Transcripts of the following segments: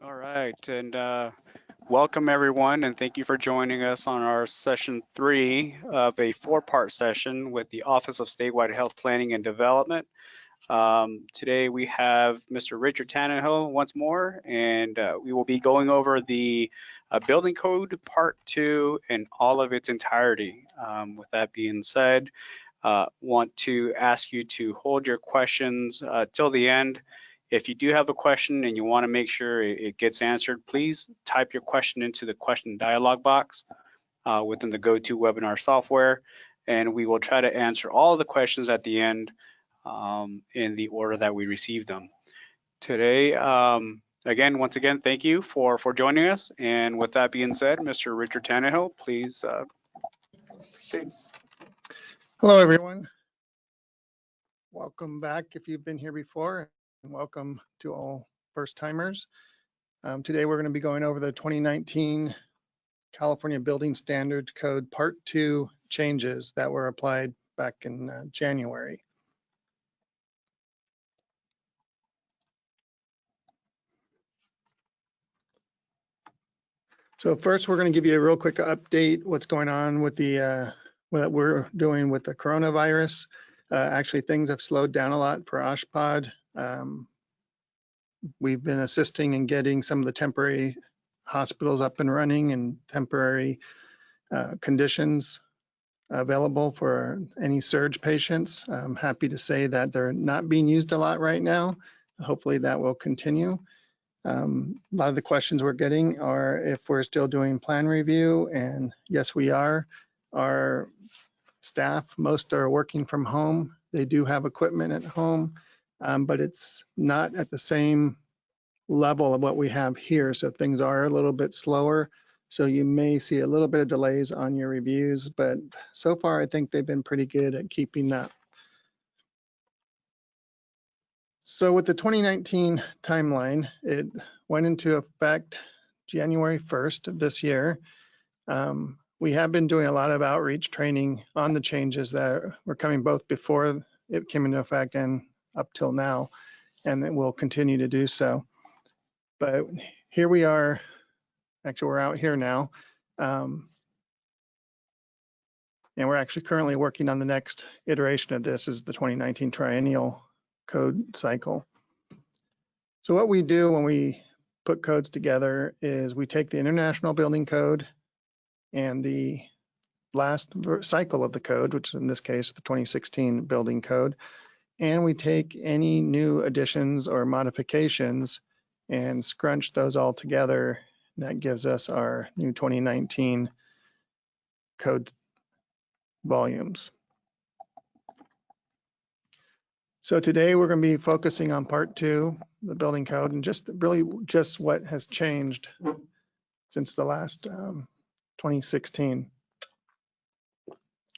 All right, and welcome everyone, and thank you for joining us on our session 3 of a 4-part session with the Office of Statewide Health Planning and Development. Today we have Mr. Richard Tannehill once more, and we will be going over the Building Code Part 2 in all of its entirety. With that being said, want to ask you to hold your questions till the end. If you do have a question and you want to make sure it gets answered, please type your question into the question dialog box within the GoToWebinar software, and we will try to answer all of the questions at the end in the order that we receive them. Today, once again, thank you for joining us. And with that being said, Mr. Richard Tannehill, please proceed. Hello, everyone. Welcome back if you've been here before, and welcome to all first-timers. Today, we're going to be going over the 2019 California Building Standard Code Part 2 changes that were applied back in January. So first, we're going to give you a real quick update what's going on with the what we're doing with the coronavirus. Actually, things have slowed down a lot for OSHPD. We've been assisting in getting some of the temporary hospitals up and running and temporary conditions available for any surge patients. I'm happy to say that they're not being used a lot right now. Hopefully that will continue. A lot of the questions we're getting are if we're still doing plan review, and yes, we are. Our staff, most are working from home. They do have equipment at home, but it's not at the same level of what we have here. So things are a little bit slower. So you may see a little bit of delays on your reviews, but so far I think they've been pretty good at keeping up. So with the 2019 timeline, it went into effect January 1st of this year. We have been doing a lot of outreach training on the changes that were coming both before it came into effect and up till now, and it will continue to do so. But here we are, actually we're out here now, and we're actually currently working on the next iteration of this is the 2019 triennial code cycle. So what we do when we put codes together is we take the International Building Code and the last cycle of the code, which in this case, the 2016 Building Code, and we take any new additions or modifications and scrunch those all together. That gives us our new 2019 code volumes. So today we're going to be focusing on part 2, the building code, and just what has changed since the last 2016.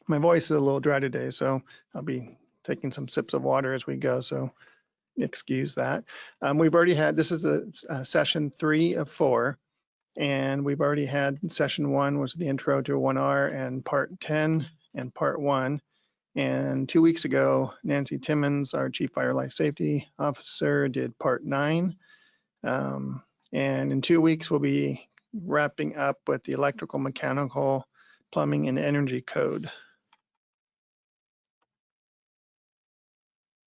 My voice is a little dry today, so I'll be taking some sips of water as we go, so excuse that. We've already had, this is a session 3 of 4, and we've already had session 1 was the intro to 1R and part 10 and part 1. And 2 weeks ago, Nancy Timmons, our Chief Fire Life Safety Officer, did part 9. And in 2 weeks, we'll be wrapping up with the electrical, mechanical, plumbing, and energy code.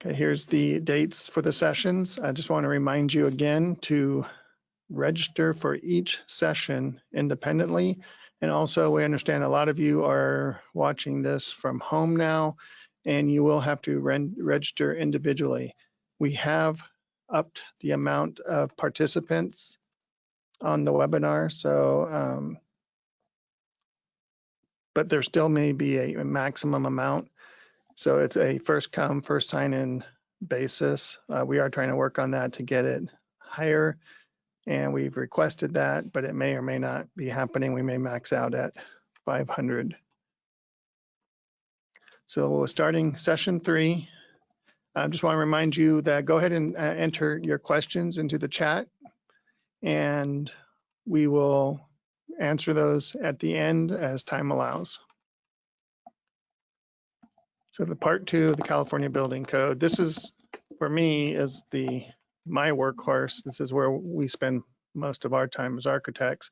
Okay, here's the dates for the sessions. I just want to remind you again to register for each session independently. And also, we understand a lot of you are watching this from home now, and you will have to register individually. We have upped the amount of participants on the webinar, so, but there still may be a maximum amount. So it's a first come, first sign in basis. We are trying to work on that to get it higher. And we've requested that, but it may or may not be happening. We may max out at 500. So we're starting session 3. I just want to remind you that go ahead and enter your questions into the chat, and we will answer those at the end as time allows. So the part 2 of the California Building Code, this is, for me, is my workhorse. This is where we spend most of our time as architects.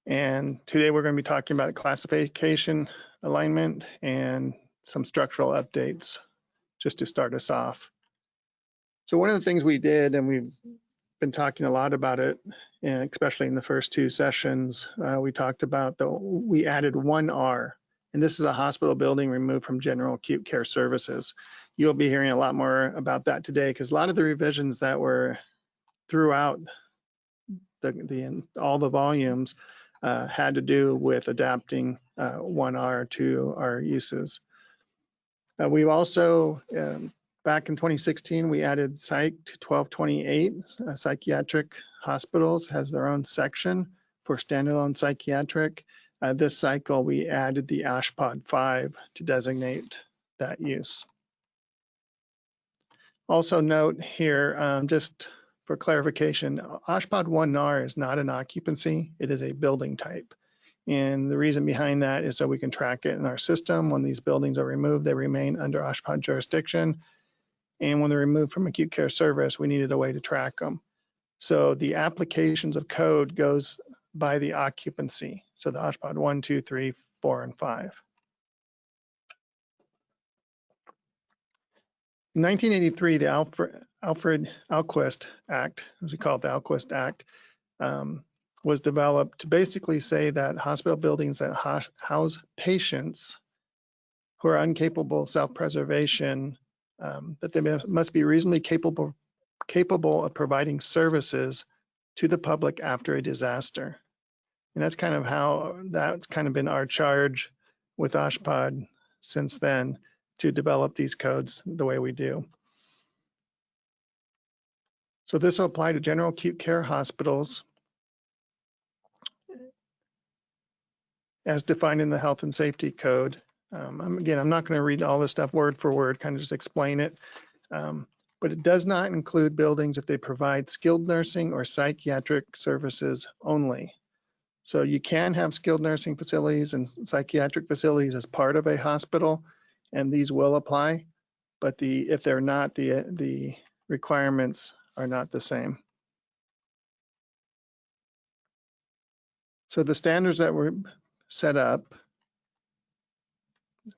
And today we're going to be talking about classification, alignment, and some structural updates just to start us off. So one of the things we did, and we've been talking a lot about it, and especially in the first two sessions, we talked about we added 1R, and this is a hospital building removed from general acute care services. You'll be hearing a lot more about that today because a lot of the revisions that were throughout all the volumes had to do with adapting 1R to our uses. We've also, back in 2016, we added Psych to 1228. Psychiatric hospitals has their own section for standalone psychiatric. This cycle, we added the OSHPD 5 to designate that use. Also note here, just for clarification, OSHPD 1R is not an occupancy, it is a building type. And the reason behind that is so we can track it in our system. When these buildings are removed, they remain under OSHPD jurisdiction. And when they're removed from acute care service, we needed a way to track them. So the applications of code goes by the occupancy. So the OSHPD 1, 2, 3, 4, and 5. In 1983, the Alquist Act, as we call it, the Alquist Act, was developed to basically say that hospital buildings that house patients who are incapable of self-preservation, that they must be reasonably capable of providing services to the public after a disaster. And that's kind of been our charge with OSHPD since then, to develop these codes the way we do. So this will apply to general acute care hospitals as defined in the Health and Safety Code. Again, I'm not going to read all this stuff word for word, kind of just explain it. But it does not include buildings if they provide skilled nursing or psychiatric services only. So you can have skilled nursing facilities and psychiatric facilities as part of a hospital, and these will apply. But if they're not, the requirements are not the same. So the standards that were set up,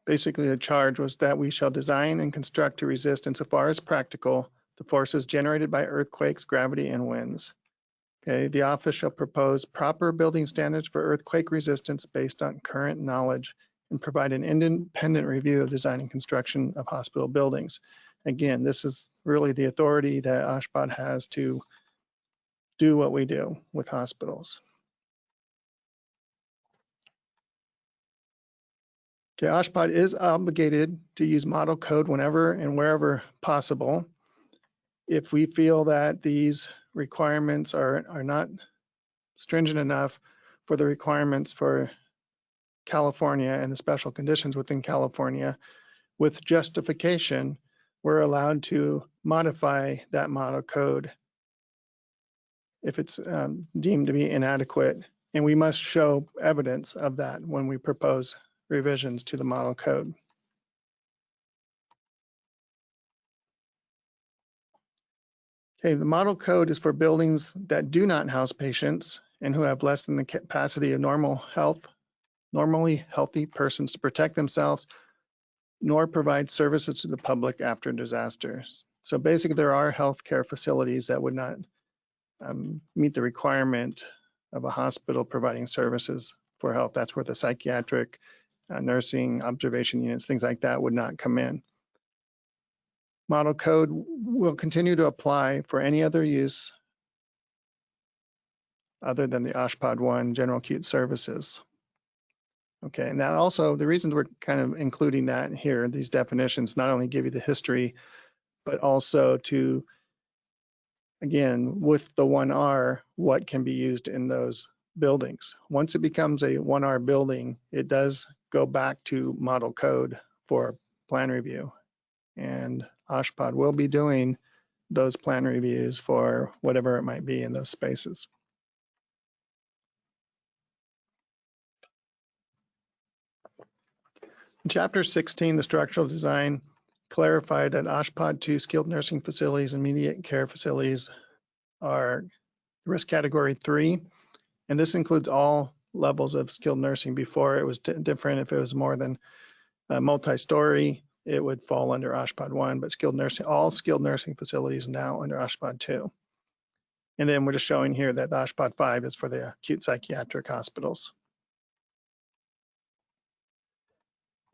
basically the charge was that we shall design and construct to resist, insofar as practical, the forces generated by earthquakes, gravity, and winds. Okay, the office shall propose proper building standards for earthquake resistance based on current knowledge and provide an independent review of design and construction of hospital buildings. Again, this is really the authority that OSHPD has to do what we do with hospitals. Okay, OSHPD is obligated to use model code whenever and wherever possible. If we feel that these requirements are not stringent enough for the requirements for California and the special conditions within California, with justification, we're allowed to modify that model code if it's deemed to be inadequate. And we must show evidence of that when we propose revisions to the model code. Okay, the model code is for buildings that do not house patients and who have less than the capacity of normally healthy persons to protect themselves, nor provide services to the public after disasters. So basically, there are healthcare facilities that would not meet the requirement of a hospital providing services for health. That's where the psychiatric, nursing, observation units, things like that would not come in. Model code will continue to apply for any other use other than the OSHPD 1 general acute services. Okay, and that also, the reasons we're kind of including that here, these definitions, not only give you the history, but also to, again, with the 1R, what can be used in those buildings. Once it becomes a 1R building, it does go back to model code for plan review. And OSHPD will be doing those plan reviews for whatever it might be in those spaces. In Chapter 16, the structural design, clarified that OSHPD 2 skilled nursing facilities and immediate care facilities are risk category 3, and this includes all levels of skilled nursing. Before it was different. If it was more than multi-story, it would fall under OSHPD 1, but skilled nursing, all skilled nursing facilities now under OSHPD 2. And then we're just showing here that the OSHPD 5 is for the acute psychiatric hospitals.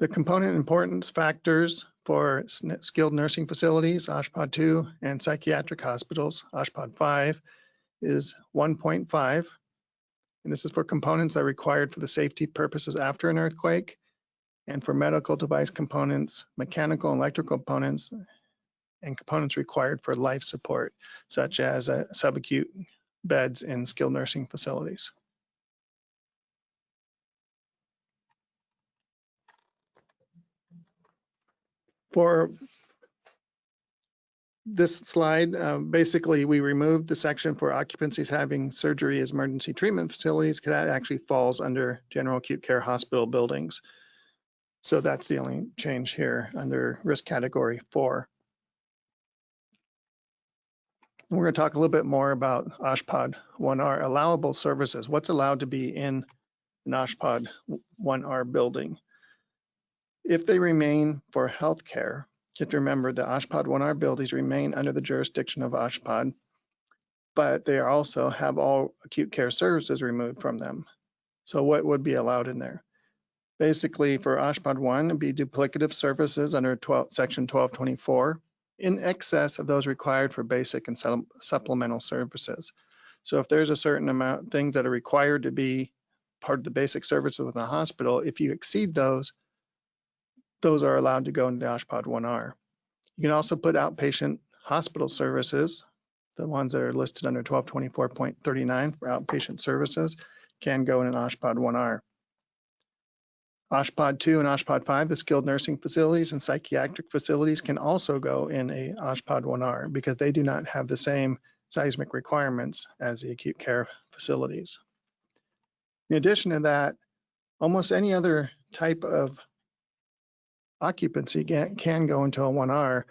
The component importance factors for skilled nursing facilities, OSHPD 2, and psychiatric hospitals, OSHPD 5, is 1.5. And this is for components that are required for the safety purposes after an earthquake, and for medical device components, mechanical and electrical components, and components required for life support, such as subacute beds in skilled nursing facilities. For this slide, basically we removed the section for occupancies having surgery as emergency treatment facilities, because that actually falls under general acute care hospital buildings. So that's the only change here under risk category 4. We're going to talk a little bit more about OSHPD 1R allowable services. What's allowed to be in an OSHPD 1R building? If they remain for healthcare, you have to remember that OSHPD 1R buildings remain under the jurisdiction of OSHPD, but they also have all acute care services removed from them. So what would be allowed in there? Basically, for OSHPD 1, it'd be duplicative services under Section 1224 in excess of those required for basic and supplemental services. So if there's a certain amount of things that are required to be part of the basic services within the hospital, if you exceed those are allowed to go into the OSHPD 1R. You can also put outpatient hospital services, the ones that are listed under 1224.39 for outpatient services, can go in an OSHPD 1R. OSHPD 2 and OSHPD 5, the skilled nursing facilities and psychiatric facilities, can also go in a OSHPD 1R because they do not have the same seismic requirements as the acute care facilities. In addition to that, almost any other type of occupancy can go into a 1R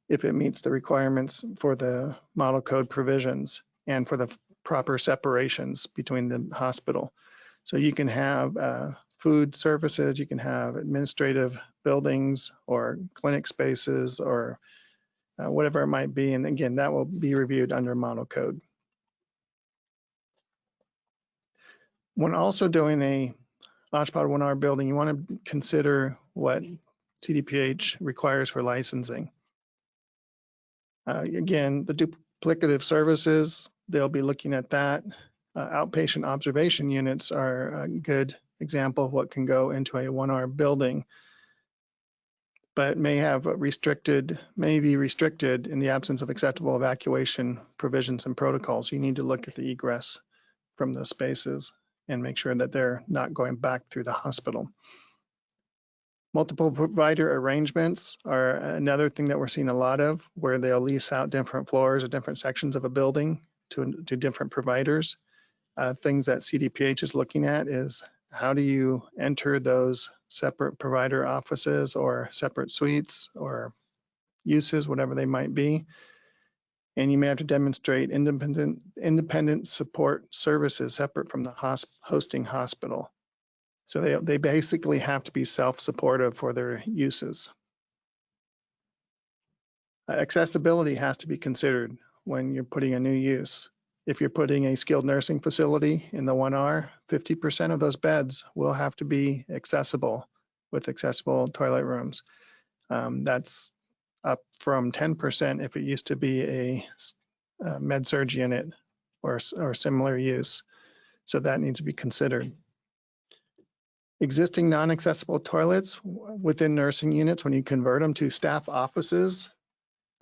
if it meets the requirements for the model code provisions and for the proper separations between the hospital. So you can have food services, you can have administrative buildings or clinic spaces or whatever it might be. And again, that will be reviewed under model code. When also doing a OSHPD 1R building, you want to consider what CDPH requires for licensing. Again, the duplicative services, they'll be looking at that. Outpatient observation units are a good example of what can go into a 1R building, but may be restricted in the absence of acceptable evacuation provisions and protocols. You need to look at the egress from the spaces and make sure that they're not going back through the hospital. Multiple provider arrangements are another thing that we're seeing a lot of, where they'll lease out different floors or different sections of a building to different providers. Things that CDPH is looking at is how do you enter those separate provider offices or separate suites or uses, whatever they might be. And you may have to demonstrate independent support services separate from the hosting hospital. So they basically have to be self-supportive for their uses. Accessibility has to be considered when you're putting a new use. If you're putting a skilled nursing facility in the 1R, 50% of those beds will have to be accessible with accessible toilet rooms. That's up from 10% if it used to be a med-surg unit or similar use. So that needs to be considered. Existing non-accessible toilets within nursing units, when you convert them to staff offices,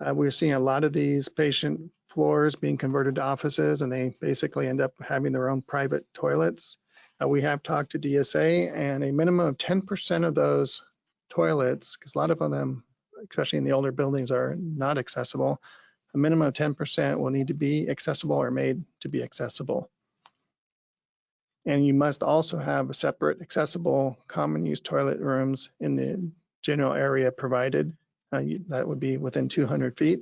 we're seeing a lot of these patient floors being converted to offices, and they basically end up having their own private toilets. We have talked to DSA, and a minimum of 10% of those toilets, because a lot of them, especially in the older buildings, are not accessible, a minimum of 10% will need to be accessible or made to be accessible. And you must also have a separate accessible common use toilet rooms in the general area provided. That would be within 200 feet.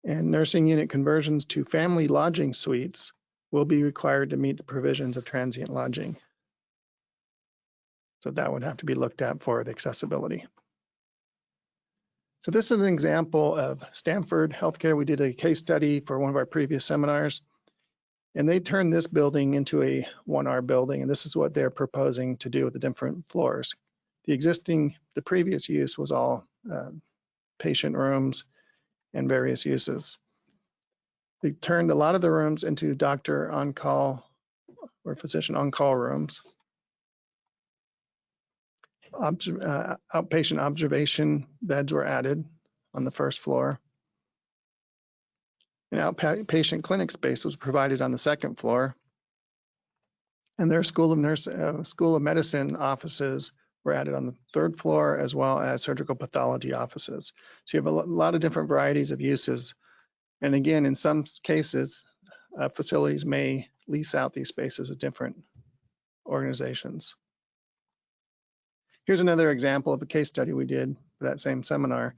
And nursing unit conversions to family lodging suites will be required to meet the provisions of transient lodging. So that would have to be looked at for the accessibility. So this is an example of Stanford Healthcare. We did a case study for one of our previous seminars, and they turned this building into a 1R building, and this is what they're proposing to do with the different floors. The previous use was all patient rooms and various uses. They turned a lot of the rooms into doctor on-call or physician on-call rooms. Outpatient observation beds were added on the first floor. An outpatient clinic space was provided on the second floor. And their School of Medicine offices were added on the third floor, as well as surgical pathology offices. So you have a lot of different varieties of uses. And again, in some cases, facilities may lease out these spaces to different organizations. Here's another example of a case study we did for that same seminar.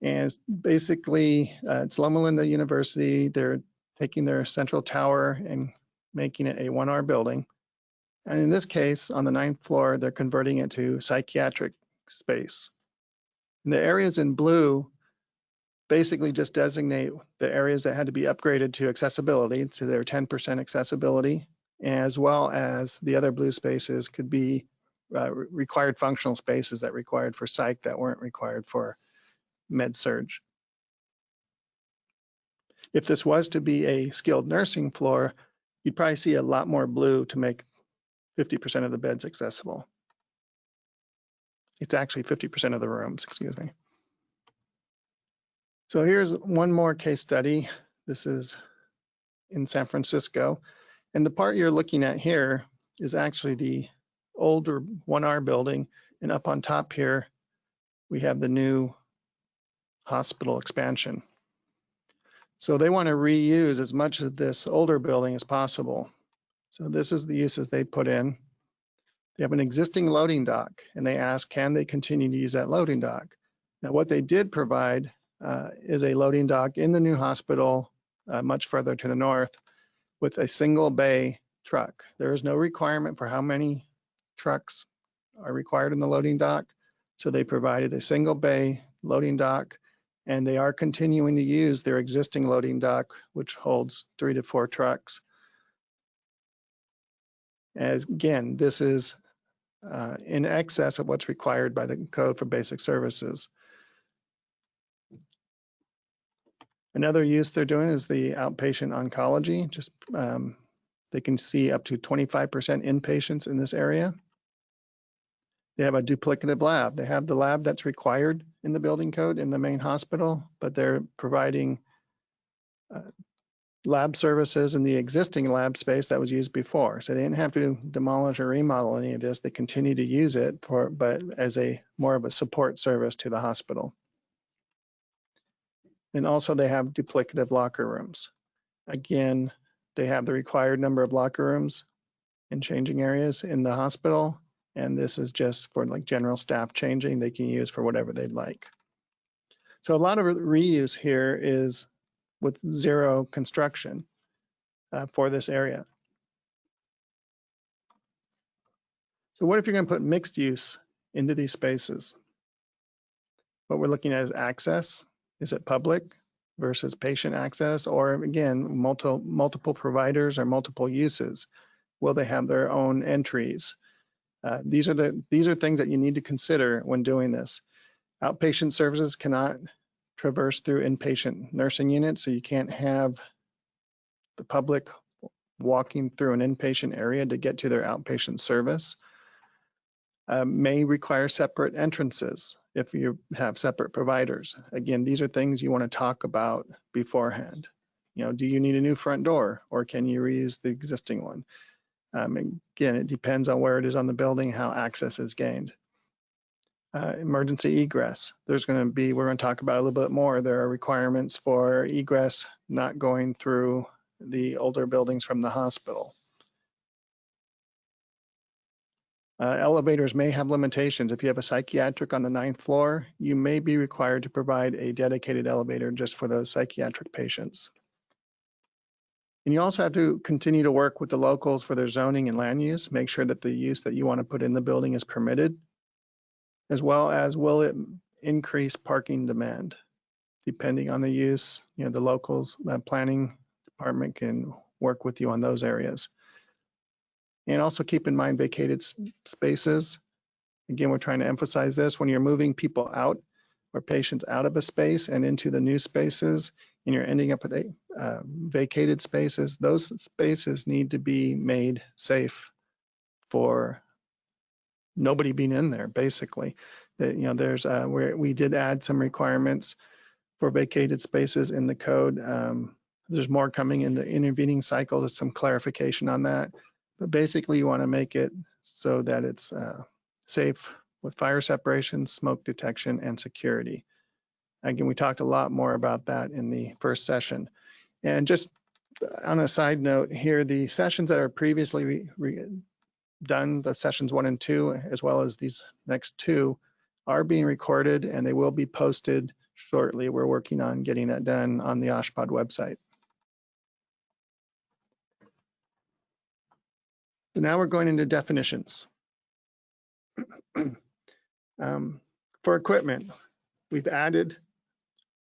And it's basically, it's Loma Linda University. They're taking their central tower and making it a 1R building. And in this case, on the 9th floor, they're converting it to psychiatric space. And the areas in blue basically just designate the areas that had to be upgraded to accessibility, to their 10% accessibility, as well as the other blue spaces could be required functional spaces that required for psych that weren't required for med surg. If this was to be a skilled nursing floor, you'd probably see a lot more blue to make 50% of the beds accessible. It's actually 50% of the rooms, excuse me. So here's one more case study. This is in San Francisco. And the part you're looking at here is actually the older 1R building. And up on top here, we have the new hospital expansion. So they want to reuse as much of this older building as possible. So this is the uses they put in. They have an existing loading dock, and they ask, can they continue to use that loading dock? Now, what they did provide is a loading dock in the new hospital, much further to the north, with a single bay truck. There is no requirement for how many trucks are required in the loading dock. So they provided a single bay loading dock, and they are continuing to use their existing loading dock, which holds 3 to 4 trucks. As again, this is in excess of what's required by the code for basic services. Another use they're doing is the outpatient oncology. Just they can see up to 25% inpatients in this area. They have a duplicative lab. They have the lab that's required in the building code in the main hospital, but they're providing lab services in the existing lab space that was used before. So they didn't have to demolish or remodel any of this. They continue to use it but as more of a support service to the hospital. And also they have duplicative locker rooms. Again, they have the required number of locker rooms and changing areas in the hospital. And this is just for like general staff changing. They can use for whatever they'd like. So a lot of reuse here is with zero construction for this area. So what if you're going to put mixed use into these spaces? What we're looking at is access. Is it public versus patient access? Or again, multiple providers or multiple uses? Will they have their own entries? These are things that you need to consider when doing this. Outpatient services cannot traverse through inpatient nursing units, so you can't have the public walking through an inpatient area to get to their outpatient service. May require separate entrances if you have separate providers. Again, these are things you want to talk about beforehand. You know, do you need a new front door, or can you reuse the existing one? Again, it depends on where it is on the building, how access is gained. Emergency egress. We're going to talk about a little bit more. There are requirements for egress not going through the older buildings from the hospital. Elevators may have limitations. If you have a psychiatric on the 9th floor, you may be required to provide a dedicated elevator just for those psychiatric patients. And you also have to continue to work with the locals for their zoning and land use, make sure that the use that you want to put in the building is permitted, as well as will it increase parking demand. Depending on the use, the locals, the planning department can work with you on those areas. And also keep in mind vacated spaces. Again, we're trying to emphasize this when you're moving people out or patients out of a space and into the new spaces, and you're ending up with vacated spaces. Those spaces need to be made safe for nobody being in there, basically. There's where we did add some requirements for vacated spaces in the code. There's more coming in the intervening cycle. There's some clarification on that. But basically, you want to make it so that it's safe with fire separation, smoke detection, and security. Again, we talked a lot more about that in the first session. And just on a side note here, the sessions that are previously done, the sessions 1 and 2, as well as these next 2, are being recorded and they will be posted shortly. We're working on getting that done on the OSHPD website. So now we're going into definitions. For equipment, we've added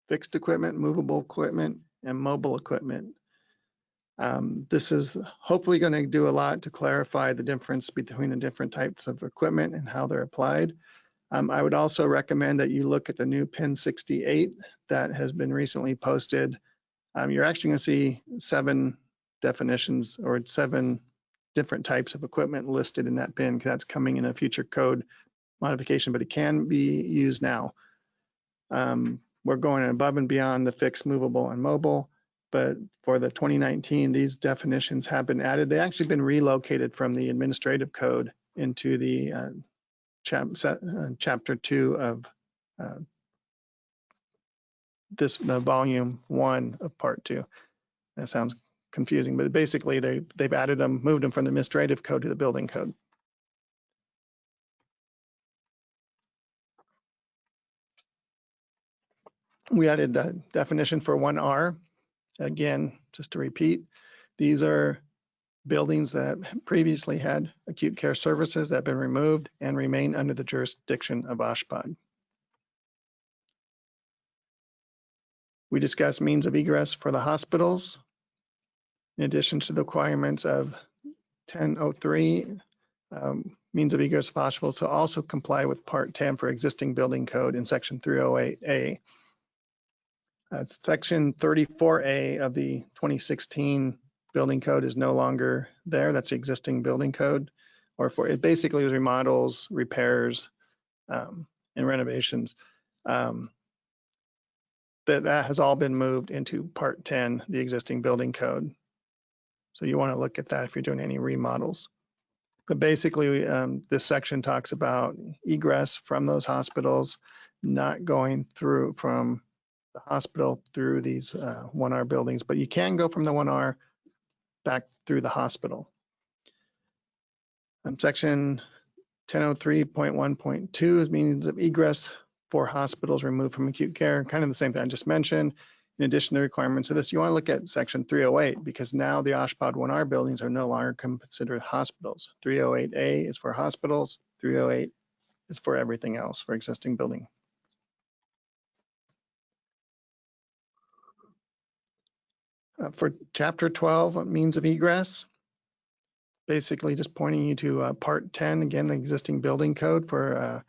fixed equipment, movable equipment, and mobile equipment. This is hopefully going to do a lot to clarify the difference between the different types of equipment and how they're applied. I would also recommend that you look at the new PIN 68 that has been recently posted. You're actually going to see 7 definitions or 7 different types of equipment listed in that PIN, because that's coming in a future code modification, but it can be used now. We're going above and beyond the fixed, movable, and mobile, but for the 2019, these definitions have been added. They've actually been relocated from the administrative code into the chapter 2 of the volume 1 of part 2. That sounds confusing, but basically they've added them, moved them from the administrative code to the building code. We added a definition for 1R. Again, just to repeat, these are buildings that previously had acute care services that have been removed and remain under the jurisdiction of OSHPD. We discussed means of egress for the hospitals. In addition to the requirements of 1003, means of egress of hospitals to also comply with Part 10 for existing building code in Section 308A. Section 34A of the 2016 building code is no longer there. That's the existing building code, or for it basically was remodels, repairs, and renovations. That has all been moved into Part 10, the existing building code. So you want to look at that if you're doing any remodels. But basically, this section talks about egress from those hospitals, not going through from the hospital through these 1R buildings, but you can go from the 1R back through the hospital. Section 1003.1.2 is means of egress for hospitals removed from acute care, kind of the same thing I just mentioned. In addition to the requirements of this, you want to look at Section 308, because now the OSHPD 1R buildings are no longer considered hospitals. 308A is for hospitals, 308 is for everything else, for existing building. For Chapter 12, means of egress, basically just pointing you to Part 10, again, the existing building code for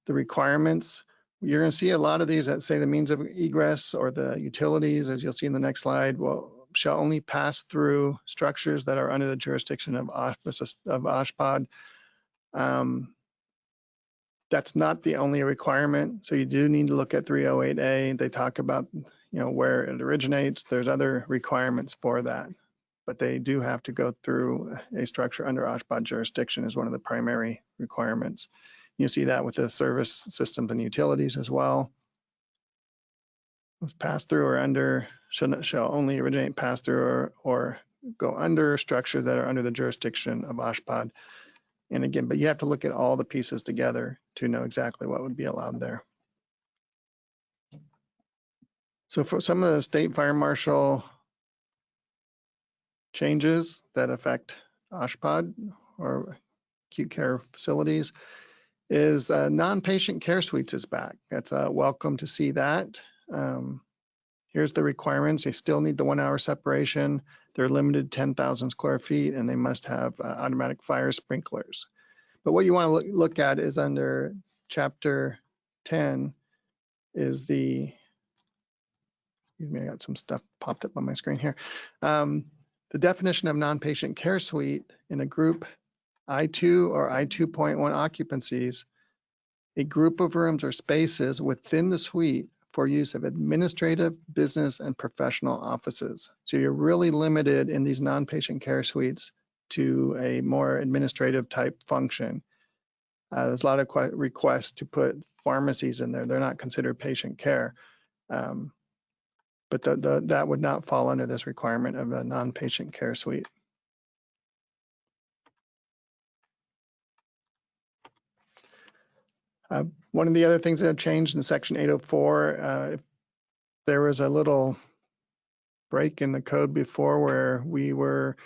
the requirements. You're going to see a lot of these that say the means of egress or the utilities, as you'll see in the next slide, shall only pass through structures that are under the jurisdiction of OSHPD. That's not the only requirement. So you do need to look at 308A. They talk about where it originates. There's other requirements for that, but they do have to go through a structure under OSHPD jurisdiction as one of the primary requirements. You see that with the service systems and utilities as well. Pass through or under shall only originate, pass through, or go under structures that are under the jurisdiction of OSHPD. And again, but you have to look at all the pieces together to know exactly what would be allowed there. So for some of the state fire marshal changes that affect OSHPD or acute care facilities is non-patient care suites is back. That's welcome to see that. Here's the requirements. They still need the 1 hour separation. They're limited 10,000 square feet and they must have automatic fire sprinklers. But what you want to look at is under chapter 10 is the, excuse me, I got some stuff popped up on my screen here. The definition of non-patient care suite in a group I2 or I2.1 occupancies, a group of rooms or spaces within the suite for use of administrative, business, and professional offices. So you're really limited in these non-patient care suites to a more administrative type function. There's a lot of requests to put pharmacies in there. They're not considered patient care. But that would not fall under this requirement of a non-patient care suite. One of the other things that have changed in Section 804, there was a little break in the code before where we were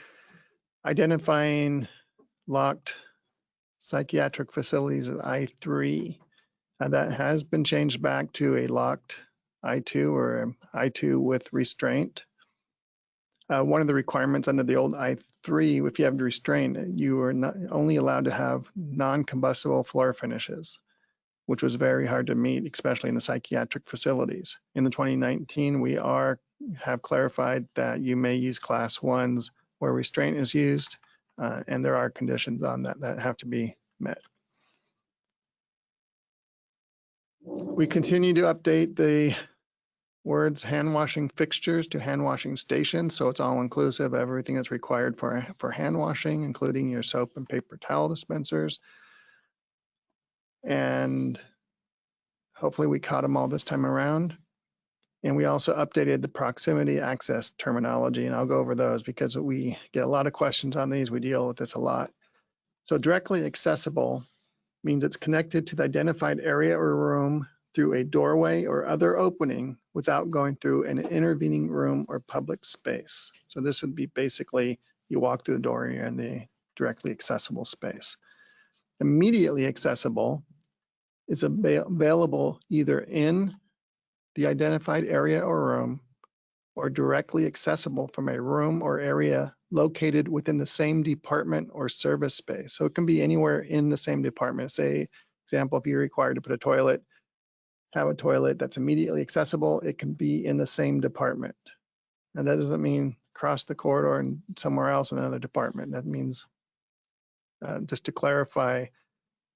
identifying locked psychiatric facilities as I3. That has been changed back to a locked I2 or I2 with restraint. One of the requirements under the old I3, if you have restraint, you are not only allowed to have non-combustible floor finishes, which was very hard to meet, especially in the psychiatric facilities. In the 2019, we have clarified that you may use class 1s where restraint is used, and there are conditions on that that have to be met. We continue to update the words hand washing fixtures to hand washing stations, so it's all inclusive, everything that's required for hand washing, including your soap and paper towel dispensers. And hopefully we caught them all this time around. And we also updated the proximity access terminology, and I'll go over those because we get a lot of questions on these. We deal with this a lot. So directly accessible means it's connected to the identified area or room through a doorway or other opening without going through an intervening room or public space. So this would be basically you walk through the door and you're in the directly accessible space. Immediately accessible is available either in the identified area or room or directly accessible from a room or area located within the same department or service space. So it can be anywhere in the same department. Say, example, if you're required to put a toilet, have a toilet that's immediately accessible, it can be in the same department. And that doesn't mean cross the corridor and somewhere else in another department. That means, just to clarify,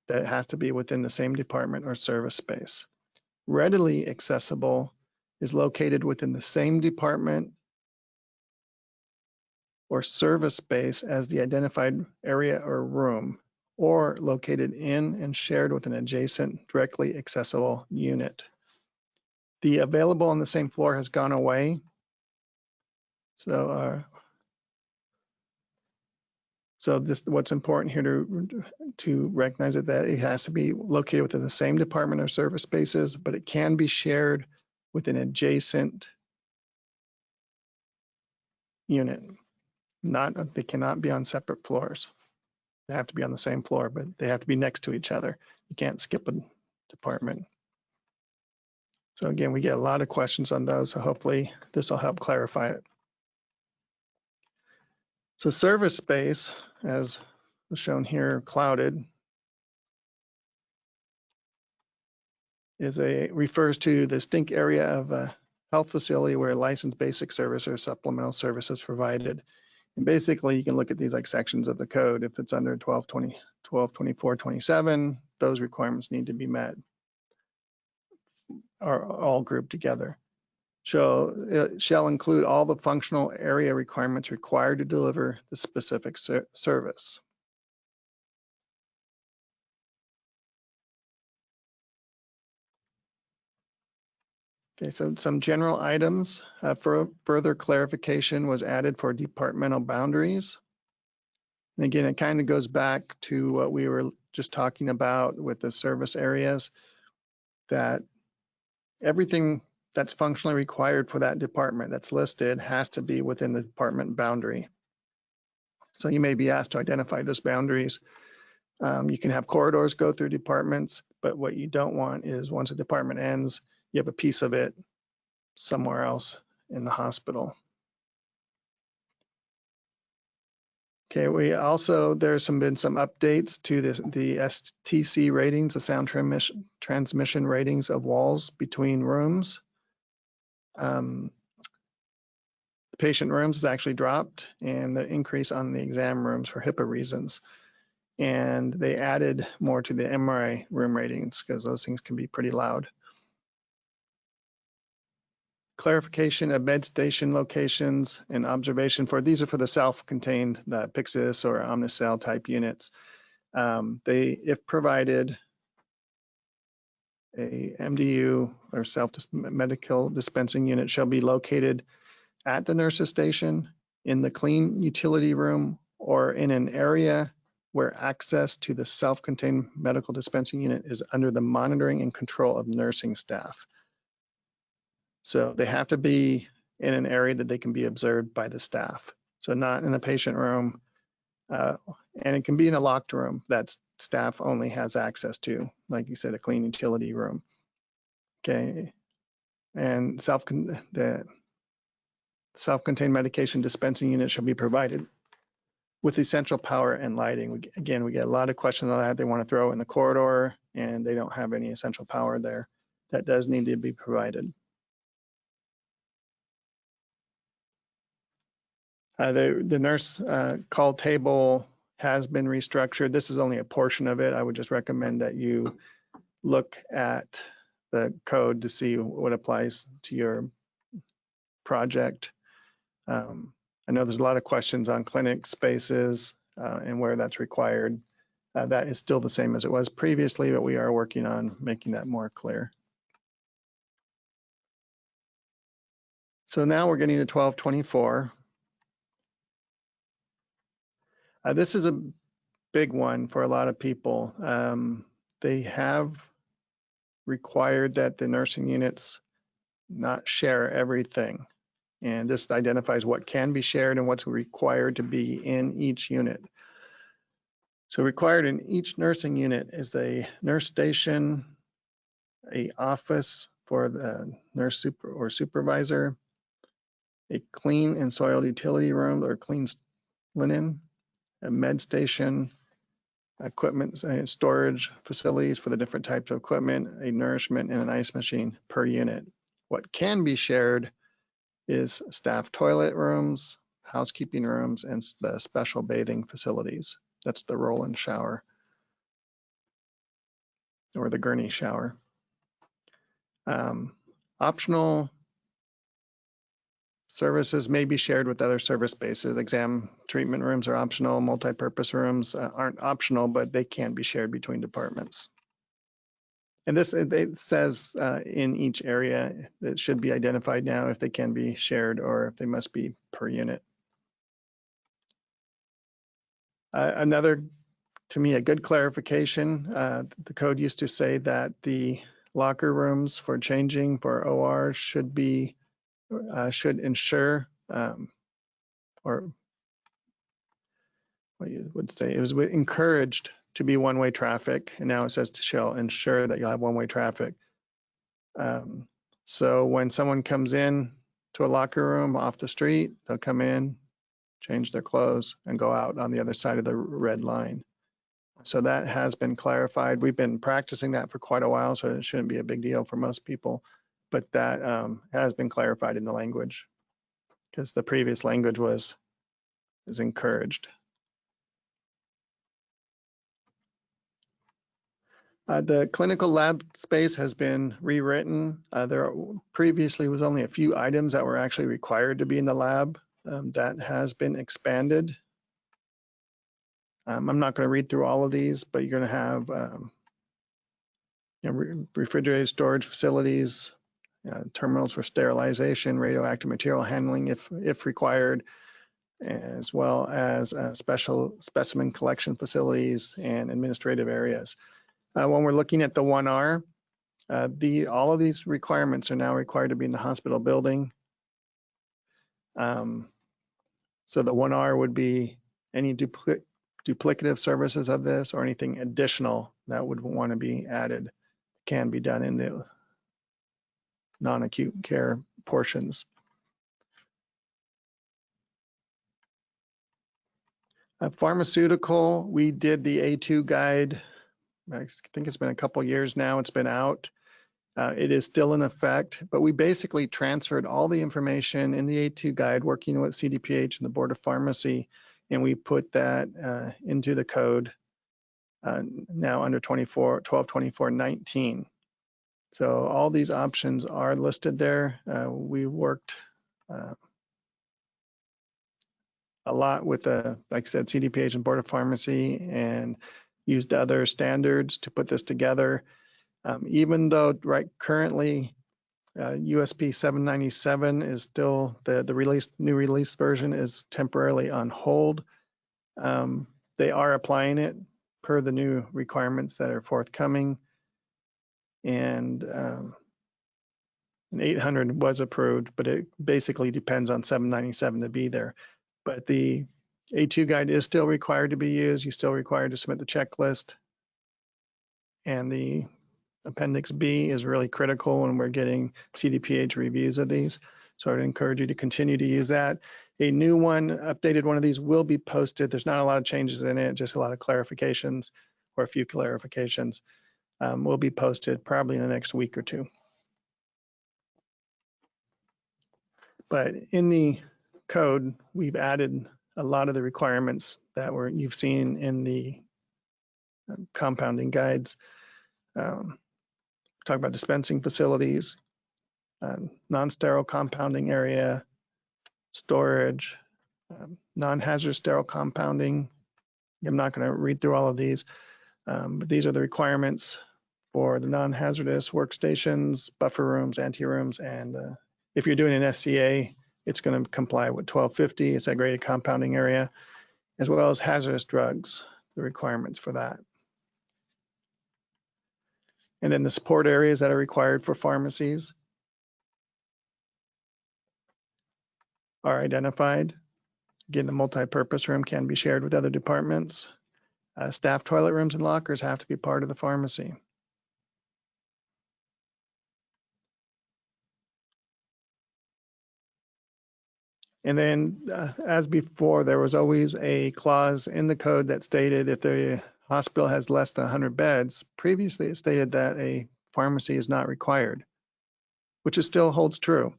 that it has to be within the same department or service space. Readily accessible is located within the same department or service space as the identified area or room, or located in and shared with an adjacent directly accessible unit. The available on the same floor has gone away. So what's important here to recognize that it has to be located within the same department or service spaces, but it can be shared with an adjacent unit. They cannot be on separate floors. They have to be on the same floor, but they have to be next to each other. You can't skip a department. So again, we get a lot of questions on those, so hopefully this will help clarify it. So service space, as shown here, clouded, refers to the distinct area of a health facility where a licensed basic service or supplemental service is provided. And basically, you can look at these like sections of the code. If it's under 1220, 1224, 27, those requirements need to be met, are all grouped together. So it shall include all the functional area requirements required to deliver the specific service. Okay, so some general items for further clarification was added for departmental boundaries. And again, it kind of goes back to what we were just talking about with the service areas, that everything that's functionally required for that department that's listed has to be within the department boundary. So you may be asked to identify those boundaries. You can have corridors go through departments, but what you don't want is once a department ends, you have a piece of it somewhere else in the hospital. Okay, there's been some updates to the STC ratings, the sound transmission ratings of walls between rooms. The patient rooms has actually dropped, and the increase on the exam rooms for HIPAA reasons. And they added more to the MRI room ratings because those things can be pretty loud. Clarification of med station locations and observation these are for the self-contained, the Pyxis or Omnicell type units. If provided, a MDU or medical dispensing unit shall be located at the nurse's station, in the clean utility room, or in an area where access to the self-contained medical dispensing unit is under the monitoring and control of nursing staff. So they have to be in an area that they can be observed by the staff. So not in a patient room, and it can be in a locked room that staff only has access to, like you said, a clean utility room. Okay, and the self-contained medication dispensing unit shall be provided with essential power and lighting. Again, we get a lot of questions on that. They want to throw in the corridor, and they don't have any essential power there. That does need to be provided. The nurse call table has been restructured. This is only a portion of it. I would just recommend that you look at the code to see what applies to your project. I know there's a lot of questions on clinic spaces and where that's required. That is still the same as it was previously, but we are working on making that more clear. So now we're getting to 1224. This is a big one for a lot of people. They have required that the nursing units not share everything. And this identifies what can be shared and what's required to be in each unit. So required in each nursing unit is a nurse station, a office for the nurse or supervisor, a clean and soiled utility room or clean linen, a med station, equipment storage facilities for the different types of equipment, a nourishment and an ice machine per unit. What can be shared is staff toilet rooms, housekeeping rooms, and the special bathing facilities. That's the roll-in shower or the gurney shower. Optional services may be shared with other service spaces. Exam treatment rooms are optional. Multi-purpose rooms aren't optional, but they can be shared between departments. And this, it says in each area, it should be identified now if they can be shared or if they must be per unit. Another, to me, a good clarification, the code used to say that the locker rooms for changing for OR should ensure, or what you would say, it was encouraged to be one-way traffic, and now it says shall ensure that you'll have one-way traffic. So when someone comes in to a locker room off the street, they'll come in, change their clothes, and go out on the other side of the red line. So that has been clarified. We've been practicing that for quite a while, so it shouldn't be a big deal for most people, but that has been clarified in the language because the previous language was encouraged. The clinical lab space has been rewritten. There previously was only a few items that were actually required to be in the lab. That has been expanded. I'm not going to read through all of these, but you're going to have refrigerated storage facilities, terminals for sterilization, radioactive material handling if required, as well as special specimen collection facilities and administrative areas. When we're looking at the 1R, all of these requirements are now required to be in the hospital building. So the 1R would be any duplicative services of this or anything additional that would want to be added can be done in the non-acute care portions. Pharmaceutical, we did the A2 guide. I think it's been a couple years now. It's been out. It is still in effect, but we basically transferred all the information in the A2 guide working with CDPH and the Board of Pharmacy, and we put that into the code now under 1224.19. So all these options are listed there. We worked a lot with, like I said, CDPH and Board of Pharmacy and used other standards to put this together. Even though currently USP 797 is still the new release version is temporarily on hold. They are applying it per the new requirements that are forthcoming. And 800 was approved, but it basically depends on 797 to be there. But the A2 guide is still required to be used. You're still required to submit the checklist. And the Appendix B is really critical when we're getting CDPH reviews of these. So I'd encourage you to continue to use that. A new one, updated one of these will be posted. There's not a lot of changes in it, just a lot of clarifications or a few clarifications will be posted probably in the next week or two. But in the code, we've added a lot of the requirements that you've seen in the compounding guides. Talk about dispensing facilities, non-sterile compounding area, storage, non-hazardous sterile compounding. I'm not going to read through all of these, but these are the requirements for the non-hazardous workstations, buffer rooms, anterooms, and if you're doing an SCA, it's going to comply with 1250. It's that graded compounding area, as well as hazardous drugs, the requirements for that. And then the support areas that are required for pharmacies are identified. Again, the multi-purpose room can be shared with other departments. Staff toilet rooms and lockers have to be part of the pharmacy. And then, as before, there was always a clause in the code that stated if the hospital has less than 100 beds, previously it stated that a pharmacy is not required, which still holds true.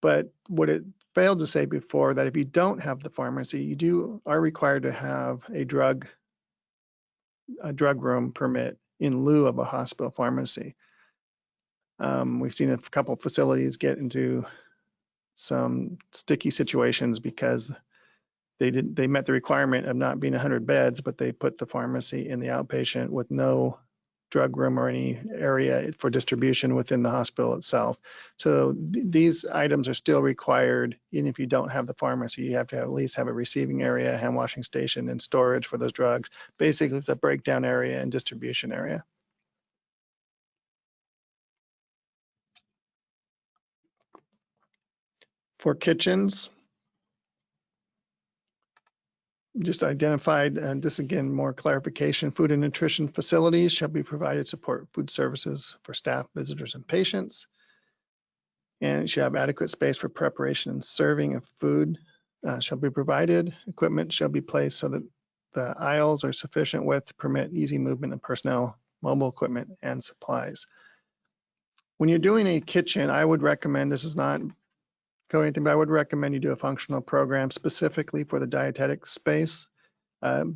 But what it failed to say before, that if you don't have the pharmacy, you are required to have a drug room permit in lieu of a hospital pharmacy. We've seen a couple of facilities get into some sticky situations because they met the requirement of not being 100 beds, but they put the pharmacy in the outpatient with no drug room or any area for distribution within the hospital itself. So these items are still required. Even if you don't have the pharmacy, you have to at least have a receiving area, hand washing station, and storage for those drugs. Basically, it's a breakdown area and distribution area. For kitchens, just identified, and this again, more clarification, food and nutrition facilities shall be provided support food services for staff, visitors, and patients. And it shall have adequate space for preparation and serving of food shall be provided. Equipment shall be placed so that the aisles are sufficient width to permit easy movement of personnel, mobile equipment, and supplies. When you're doing a kitchen, I would recommend, this is not code anything, but I would recommend you do a functional program specifically for the dietetic space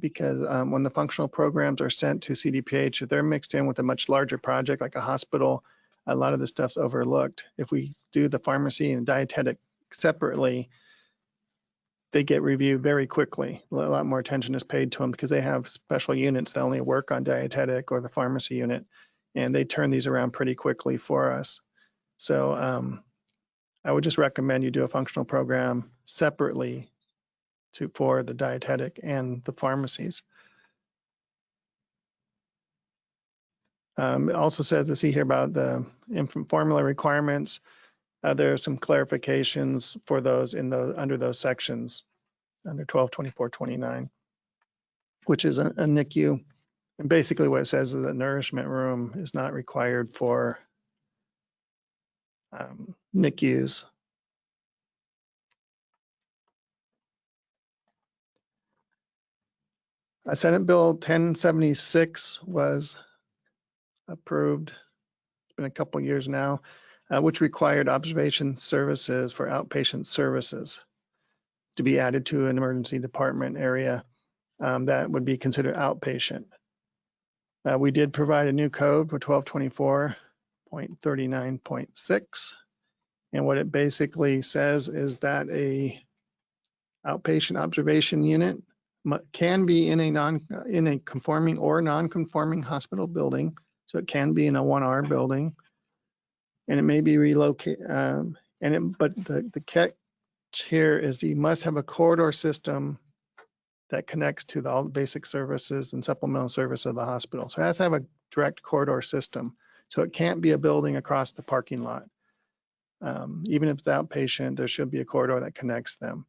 because when the functional programs are sent to CDPH, if they're mixed in with a much larger project like a hospital, a lot of the stuff's overlooked. If we do the pharmacy and dietetic separately, they get reviewed very quickly. A lot more attention is paid to them because they have special units that only work on dietetic or the pharmacy unit, and they turn these around pretty quickly for us. So I would just recommend you do a functional program separately for the dietetic and the pharmacies. It also says to see here about the infant formula requirements. There are some clarifications for those under those sections under 122429, which is a NICU. And basically what it says is that nourishment room is not required for NICUs. Senate Bill 1076 was approved. It's been a couple years now, which required observation services for outpatient services to be added to an emergency department area that would be considered outpatient. We did provide a new code for 1224.39.6. And what it basically says is that a outpatient observation unit can be in a conforming or non-conforming hospital building. So it can be in a 1R building, and it may be relocated. But the catch here is you must have a corridor system that connects to all the basic services and supplemental service of the hospital. So it has to have a direct corridor system. So it can't be a building across the parking lot. Even if it's outpatient, there should be a corridor that connects them.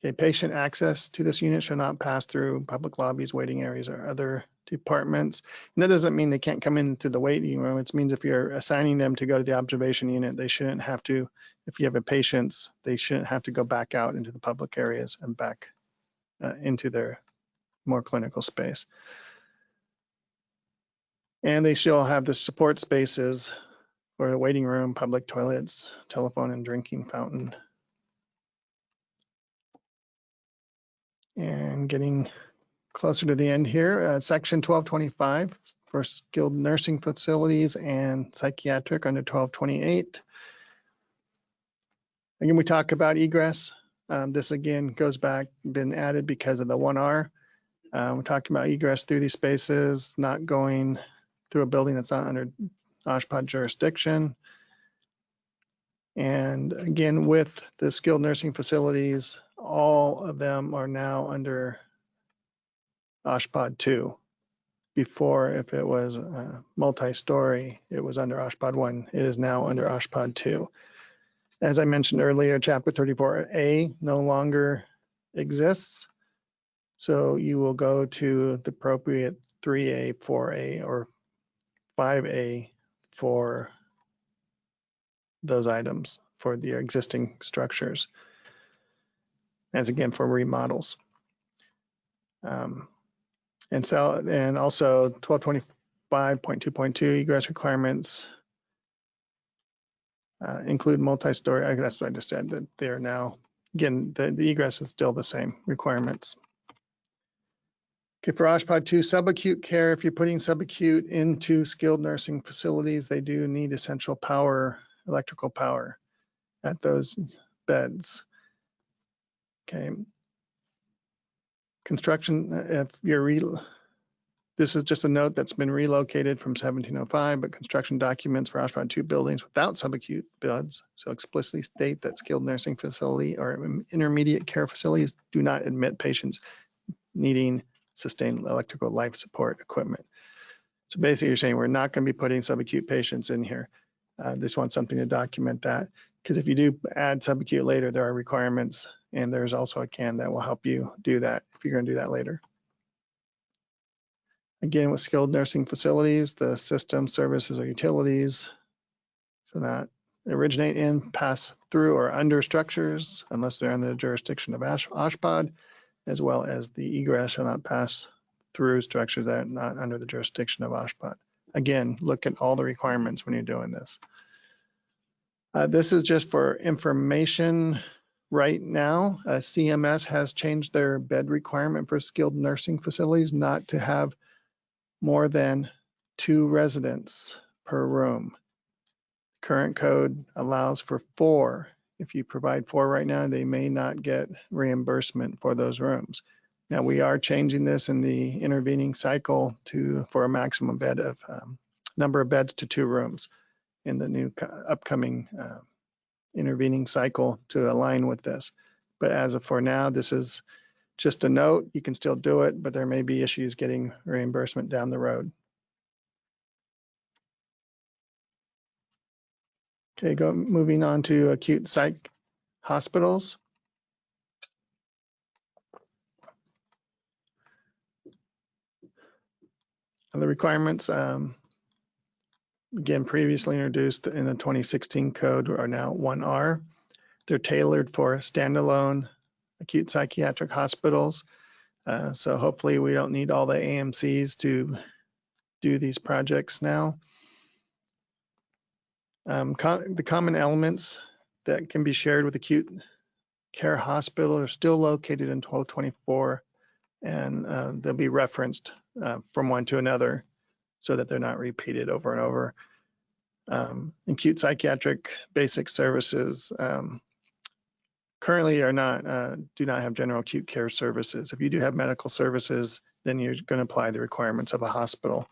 Okay, patient access to this unit should not pass through public lobbies, waiting areas, or other departments. And that doesn't mean they can't come into the waiting room. It means if you're assigning them to go to the observation unit, they shouldn't have to, if you have a patient, they shouldn't have to go back out into the public areas and back into their more clinical space. And they should all have the support spaces for the waiting room, public toilets, telephone and drinking fountain. And getting closer to the end here, section 1225 for skilled nursing facilities and psychiatric under 1228. Again, we talk about egress. This again goes back, been added because of the 1R. We're talking about egress through these spaces, not going through a building that's not under OSHPD jurisdiction. And again, with the skilled nursing facilities, all of them are now under OSHPD 2. Before, if it was multi-story, it was under OSHPD 1. It is now under OSHPD 2. As I mentioned earlier, Chapter 34A no longer exists. So you will go to the appropriate 3A, 4A, or 5A for those items for the existing structures. As again, for remodels. And also 1225.2.2 egress requirements include multi-story. That's what I just said, that they're now, again, the egress is still the same requirements. Okay, for OSHPD 2 subacute care, if you're putting subacute into skilled nursing facilities, they do need essential power, electrical power at those beds. Okay. Construction, if you're this is just a note that's been relocated from 1705, but construction documents for OSHPD 2 buildings without subacute beds so explicitly state that skilled nursing facility or intermediate care facilities do not admit patients needing sustained electrical life support equipment. So basically you're saying we're not going to be putting subacute patients in here. Just want something to document that, because if you do add subacute later, there are requirements, and there's also a CAN that will help you do that if you're going to do that later. Again, with skilled nursing facilities, the system, services, or utilities should not originate in, pass through, or under structures unless they're under the jurisdiction of OSHPD, as well as the egress shall not pass through structures that are not under the jurisdiction of OSHPD. Again, look at all the requirements when you're doing this. This is just for information right now. CMS has changed their bed requirement for skilled nursing facilities not to have more than 2 residents per room. Current code allows for 4. If you provide 4 right now, they may not get reimbursement for those rooms. Now we are changing this in the intervening cycle for a maximum bed of number of beds to 2 rooms in the new upcoming intervening cycle to align with this. But as of for now, this is just a note. You can still do it, but there may be issues getting reimbursement down the road. Okay, moving on to acute psych hospitals. The requirements, again, previously introduced in the 2016 code are now 1R. They're tailored for standalone acute psychiatric hospitals. So hopefully we don't need all the AMCs to do these projects now. The common elements that can be shared with acute care hospital are still located in 1224, and they'll be referenced from one to another so that they're not repeated over and over. Acute psychiatric basic services currently are do not have general acute care services. If you do have medical services, then you're going to apply the requirements of a hospital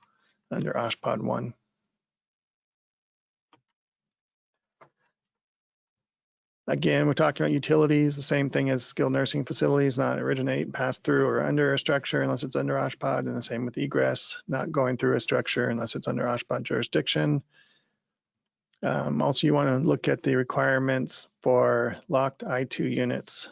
under OSHPD 1. Again, we're talking about utilities, the same thing as skilled nursing facilities, not originate, pass through, or under a structure unless it's under OSHPD, and the same with egress, not going through a structure unless it's under OSHPD jurisdiction. Also, you want to look at the requirements for locked I2 units.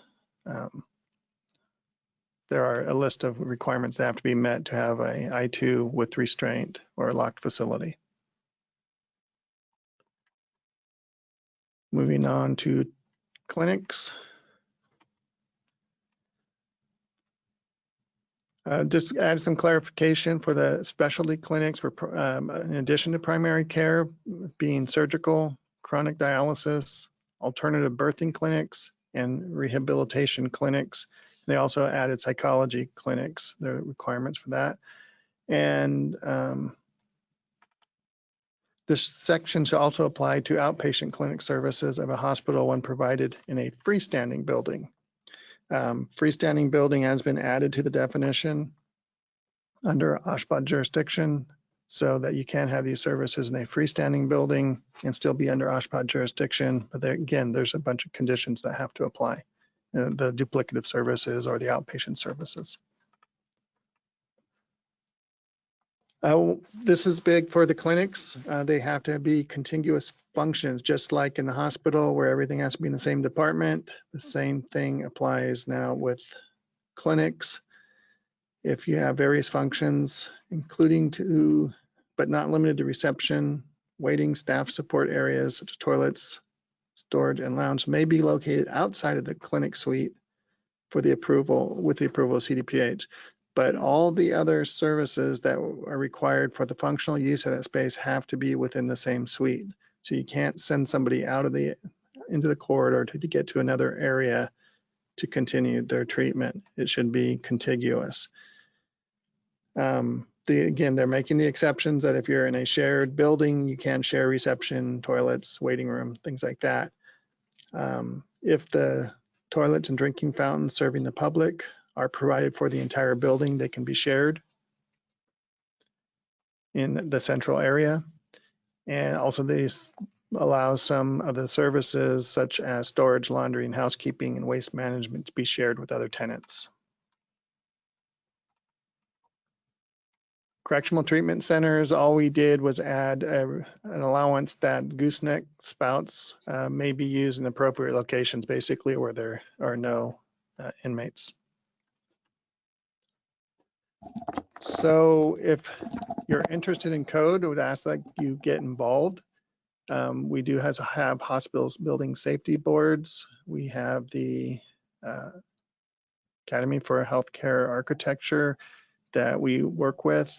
There are a list of requirements that have to be met to have a I2 with restraint or a locked facility. Moving on to clinics. Just add some clarification for the specialty clinics for, in addition to primary care, being surgical, chronic dialysis, alternative birthing clinics, and rehabilitation clinics. They also added psychology clinics, the requirements for that. And this section should also apply to outpatient clinic services of a hospital when provided in a freestanding building. Freestanding building has been added to the definition under OSHPD jurisdiction so that you can have these services in a freestanding building and still be under OSHPD jurisdiction. But there, again, there's a bunch of conditions that have to apply, the duplicative services or the outpatient services. This is big for the clinics. They have to be contiguous functions, just like in the hospital where everything has to be in the same department. The same thing applies now with clinics. If you have various functions, including to, but not limited to reception, waiting, staff support areas such as toilets, storage, and lounge may be located outside of the clinic suite for the approval, with the approval of CDPH. But all the other services that are required for the functional use of that space have to be within the same suite. So you can't send somebody out of into the corridor to get to another area to continue their treatment. It should be contiguous. Again, they're making the exceptions that if you're in a shared building, you can share reception, toilets, waiting room, things like that. If the toilets and drinking fountains serving the public are provided for the entire building, they can be shared in the central area. And also these allow some of the services such as storage, laundry, and housekeeping and waste management to be shared with other tenants. Correctional treatment centers, all we did was add an allowance that gooseneck spouts may be used in appropriate locations, basically where there are no inmates. So if you're interested in code, I would ask that you get involved. We do have hospitals building safety boards. We have the Academy for Healthcare Architecture that we work with.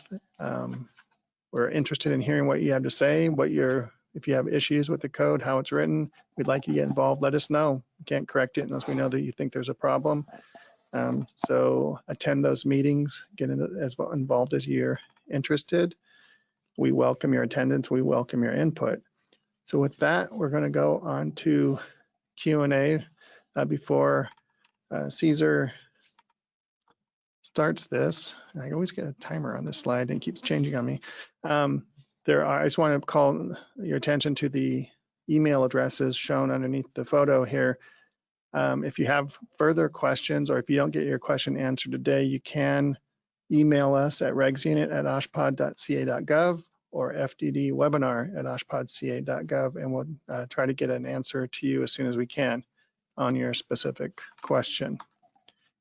We're interested in hearing what you have to say, if you have issues with the code, how it's written. We'd like you to get involved. Let us know. We can't correct it unless we know that you think there's a problem. So attend those meetings, get as involved as you're interested. We welcome your attendance. We welcome your input. So with that, we're going to go on to Q&A before Caesar starts this. I always get a timer on this slide and it keeps changing on me. I just want to call your attention to the email addresses shown underneath the photo here. If you have further questions, or if you don't get your question answered today, you can email us at regsunit@oshpod.ca.gov or fddwebinar@oshpodca.gov, and we'll try to get an answer to you as soon as we can on your specific question.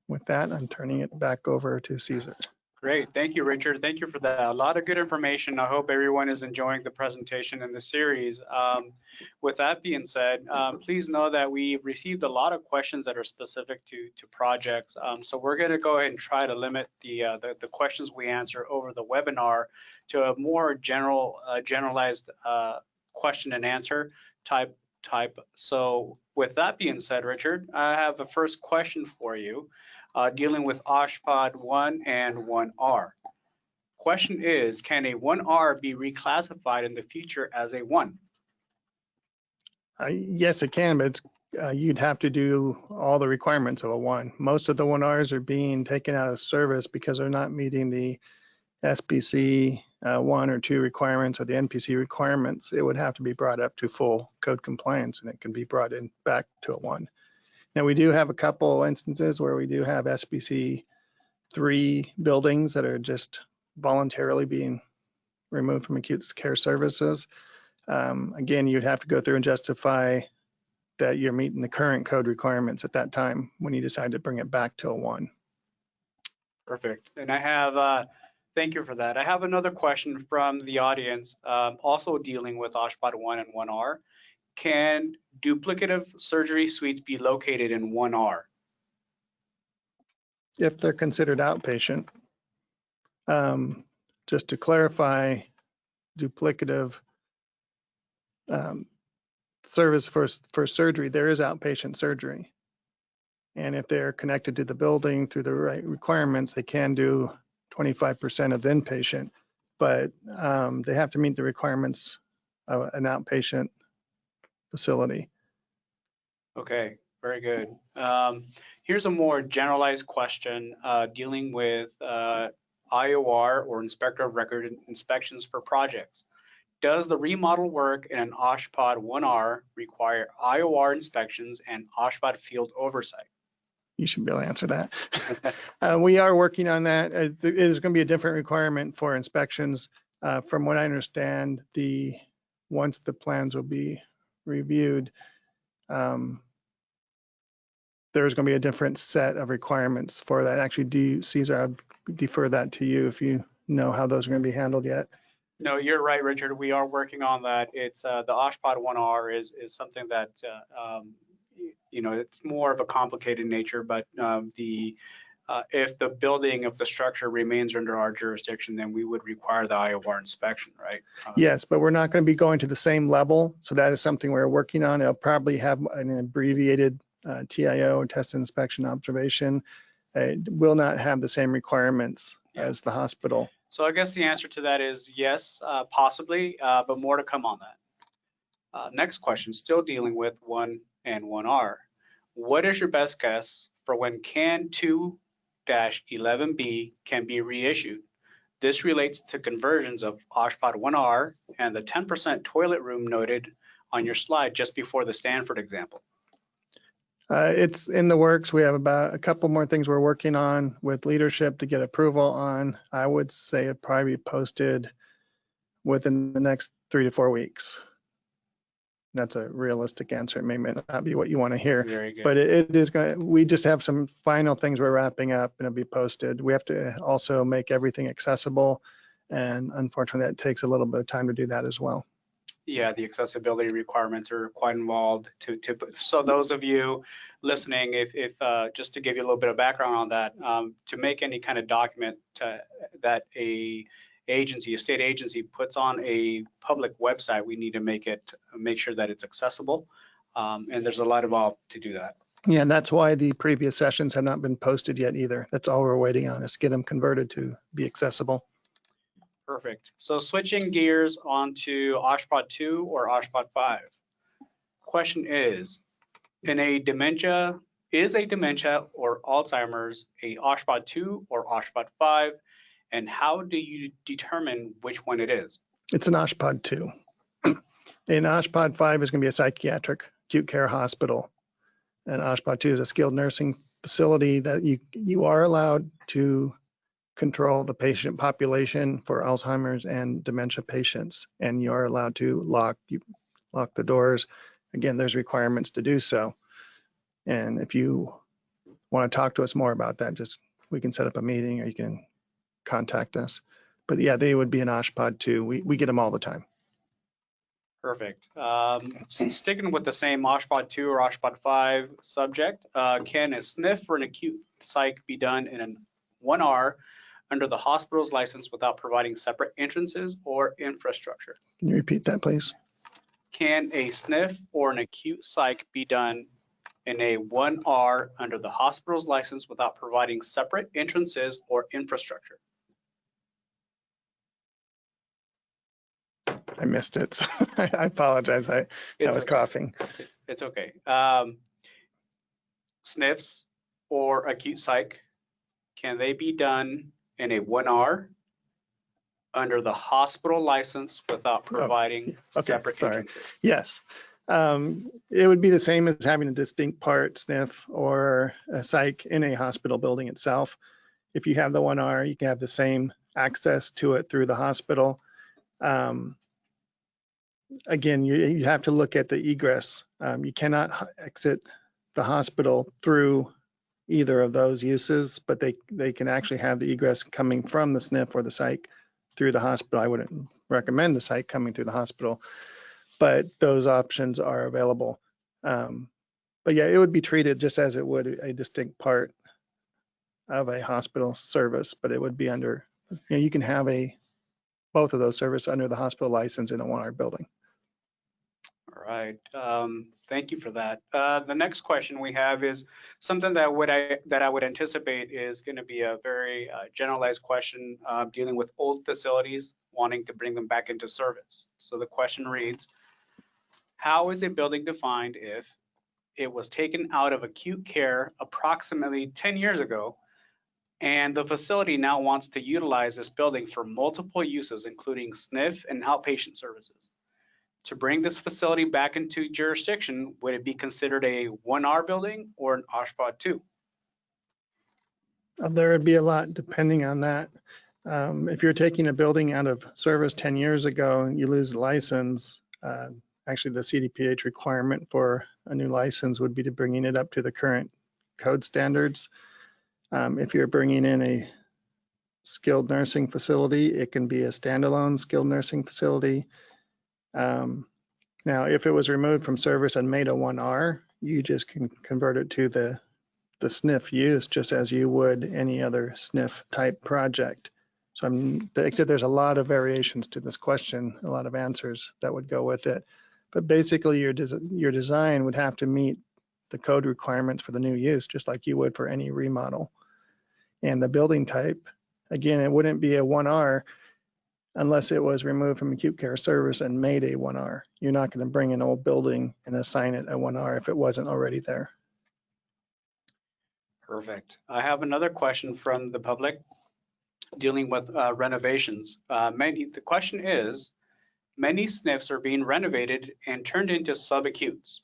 With that, I'm turning it back over to Caesar. Great. Thank you, Richard. Thank you for that. A lot of good information. I hope everyone is enjoying the presentation and the series. With that being said, please know that we've received a lot of questions that are specific to projects. So we're going to go ahead and try to limit the questions we answer over the webinar to a more generalized question and answer type. So with that being said, Richard, I have a first question for you. Dealing with OSHPD 1 and 1R. Question is, can a 1R be reclassified in the future as a 1? Yes, it can, but you'd have to do all the requirements of a 1. Most of the 1Rs are being taken out of service because they're not meeting the SBC 1 or 2 requirements or the NPC requirements. It would have to be brought up to full code compliance, and it can be brought in back to a 1. Now, we do have a couple instances where we do have SBC 3 buildings that are just voluntarily being removed from acute care services. Again, you'd have to go through and justify that you're meeting the current code requirements at that time when you decide to bring it back to a 1. Perfect. And I have, thank you for that. I have another question from the audience, also dealing with OSHPD 1 and 1R. Can duplicative surgery suites be located in 1R? If they're considered outpatient. Just to clarify, duplicative service for surgery, there is outpatient surgery. And if they're connected to the building through the right requirements, they can do 25% of inpatient, but they have to meet the requirements of an outpatient facility. Okay, very good. Here's a more generalized question dealing with IOR or Inspector of Record inspections for projects. Does the remodel work in an OSHPD 1R require IOR inspections and OSHPD field oversight? You should be able to answer that. We are working on that. It is going to be a different requirement for inspections. From what I understand, once the plans will be reviewed, there's going to be a different set of requirements for that. Actually, Caesar, I'll defer that to you if you know how those are going to be handled yet. No, you're right, Richard. We are working on that. It's the OSHPD 1R is something that it's more of a complicated nature, but if the building of the structure remains under our jurisdiction, then we would require the IOR inspection, right? Yes, but we're not going to be going to the same level. So that is something we're working on. It'll probably have an abbreviated TIO, test inspection observation. It will not have the same requirements as the hospital. So I guess the answer to that is yes, possibly, but more to come on that. Next question, still dealing with 1 and 1R. What is your best guess for when CAN 2-11B can be reissued? This relates to conversions of OSHPD 1R and the 10% toilet room noted on your slide just before the Stanford example. It's in the works. We have about a couple more things we're working on with leadership to get approval on. I would say it'd probably be posted within the next 3 to 4 weeks. That's a realistic answer. It may not be what you want to hear. Very good. But it is going. We just have some final things we're wrapping up, and it'll be posted. We have to also make everything accessible, and unfortunately, that takes a little bit of time to do that as well. Yeah, the accessibility requirements are quite involved. So those of you listening, if just to give you a little bit of background on that, to make any kind of document that a state agency puts on a public website, we need to make sure that it's accessible, and there's a lot involved to do that. Yeah, and that's why the previous sessions have not been posted yet either. That's all we're waiting on, is to get them converted to be accessible. Perfect. So switching gears onto OSHPD 2 or OSHPD 5. Question is a dementia or Alzheimer's a OSHPD 2 or OSHPD 5? And how do you determine which one it is? It's an OSHPD 2. An OSHPD 5 is going to be a psychiatric acute care hospital. And OSHPD 2 is a skilled nursing facility that you are allowed to control the patient population for Alzheimer's and dementia patients, and you are allowed to lock the doors. Again, there's requirements to do so. And if you want to talk to us more about that, we can set up a meeting or you can contact us. But yeah, they would be an OSHPD 2. We get them all the time. Perfect. Sticking with the same OSHPD 2 or OSHPD 5 subject, can a SNF for an acute psych be done in an 1R under the hospital's license without providing separate entrances or infrastructure? Can you repeat that, please? Can a SNF or an acute psych be done in a 1R under the hospital's license without providing separate entrances or infrastructure? I missed it. So I apologize. I was coughing. It's okay. SNFs or acute psych, can they be done in a 1R under the hospital license without providing separate entrances? Yes. It would be the same as having a distinct part SNF or a psych in a hospital building itself. If you have the 1R, you can have the same access to it through the hospital. Again, you have to look at the egress. You cannot exit the hospital through either of those uses, but they can actually have the egress coming from the SNF or the psych through the hospital. I wouldn't recommend the psych coming through the hospital, but those options are available. But yeah, it would be treated just as it would a distinct part of a hospital service, but it would be under, you can have both of those services under the hospital license in a 1R building. All right, thank you for that. The next question we have is something that I would anticipate is going to be a very generalized question dealing with old facilities, wanting to bring them back into service. So the question reads, how is a building defined if it was taken out of acute care approximately 10 years ago, and the facility now wants to utilize this building for multiple uses, including SNF and outpatient services? To bring this facility back into jurisdiction, would it be considered a 1R building or an OSHPD 2? There would be a lot depending on that. If you're taking a building out of service 10 years ago and you lose the license, actually the CDPH requirement for a new license would be to bringing it up to the current code standards. If you're bringing in a skilled nursing facility, it can be a standalone skilled nursing facility. Now, if it was removed from service and made a 1R, you just can convert it to the SNF use just as you would any other SNF type project. So there's a lot of variations to this question, a lot of answers that would go with it. But basically your design would have to meet the code requirements for the new use, just like you would for any remodel. And the building type, again, it wouldn't be a 1R unless it was removed from acute care service and made a 1R. You're not going to bring an old building and assign it a 1R if it wasn't already there. Perfect. I have another question from the public dealing with renovations. The question is, many SNFs are being renovated and turned into subacutes.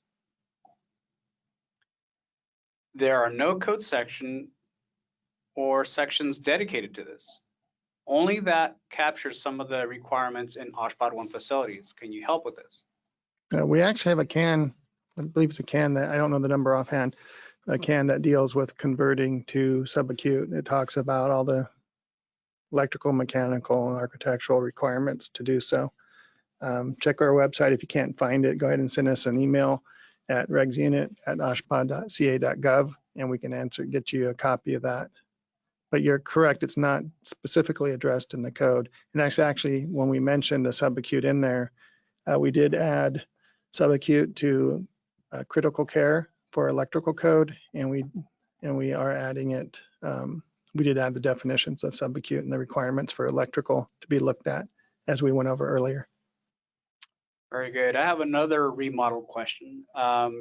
There are no code section or sections dedicated to this. Only that captures some of the requirements in OSHPD 1 facilities. Can you help with this? We actually have a can, I believe it's a can that, I don't know the number offhand, a can that deals with converting to subacute. It talks about all the electrical, mechanical, and architectural requirements to do so. Check our website. If you can't find it, go ahead and send us an email at regsunit@oshpd.ca.gov, and we can get you a copy of that. But you're correct, it's not specifically addressed in the code. And actually, when we mentioned the subacute in there, we did add subacute to critical care for electrical code, and we are adding it. We did add the definitions of subacute and the requirements for electrical to be looked at as we went over earlier. Very good. I have another remodel question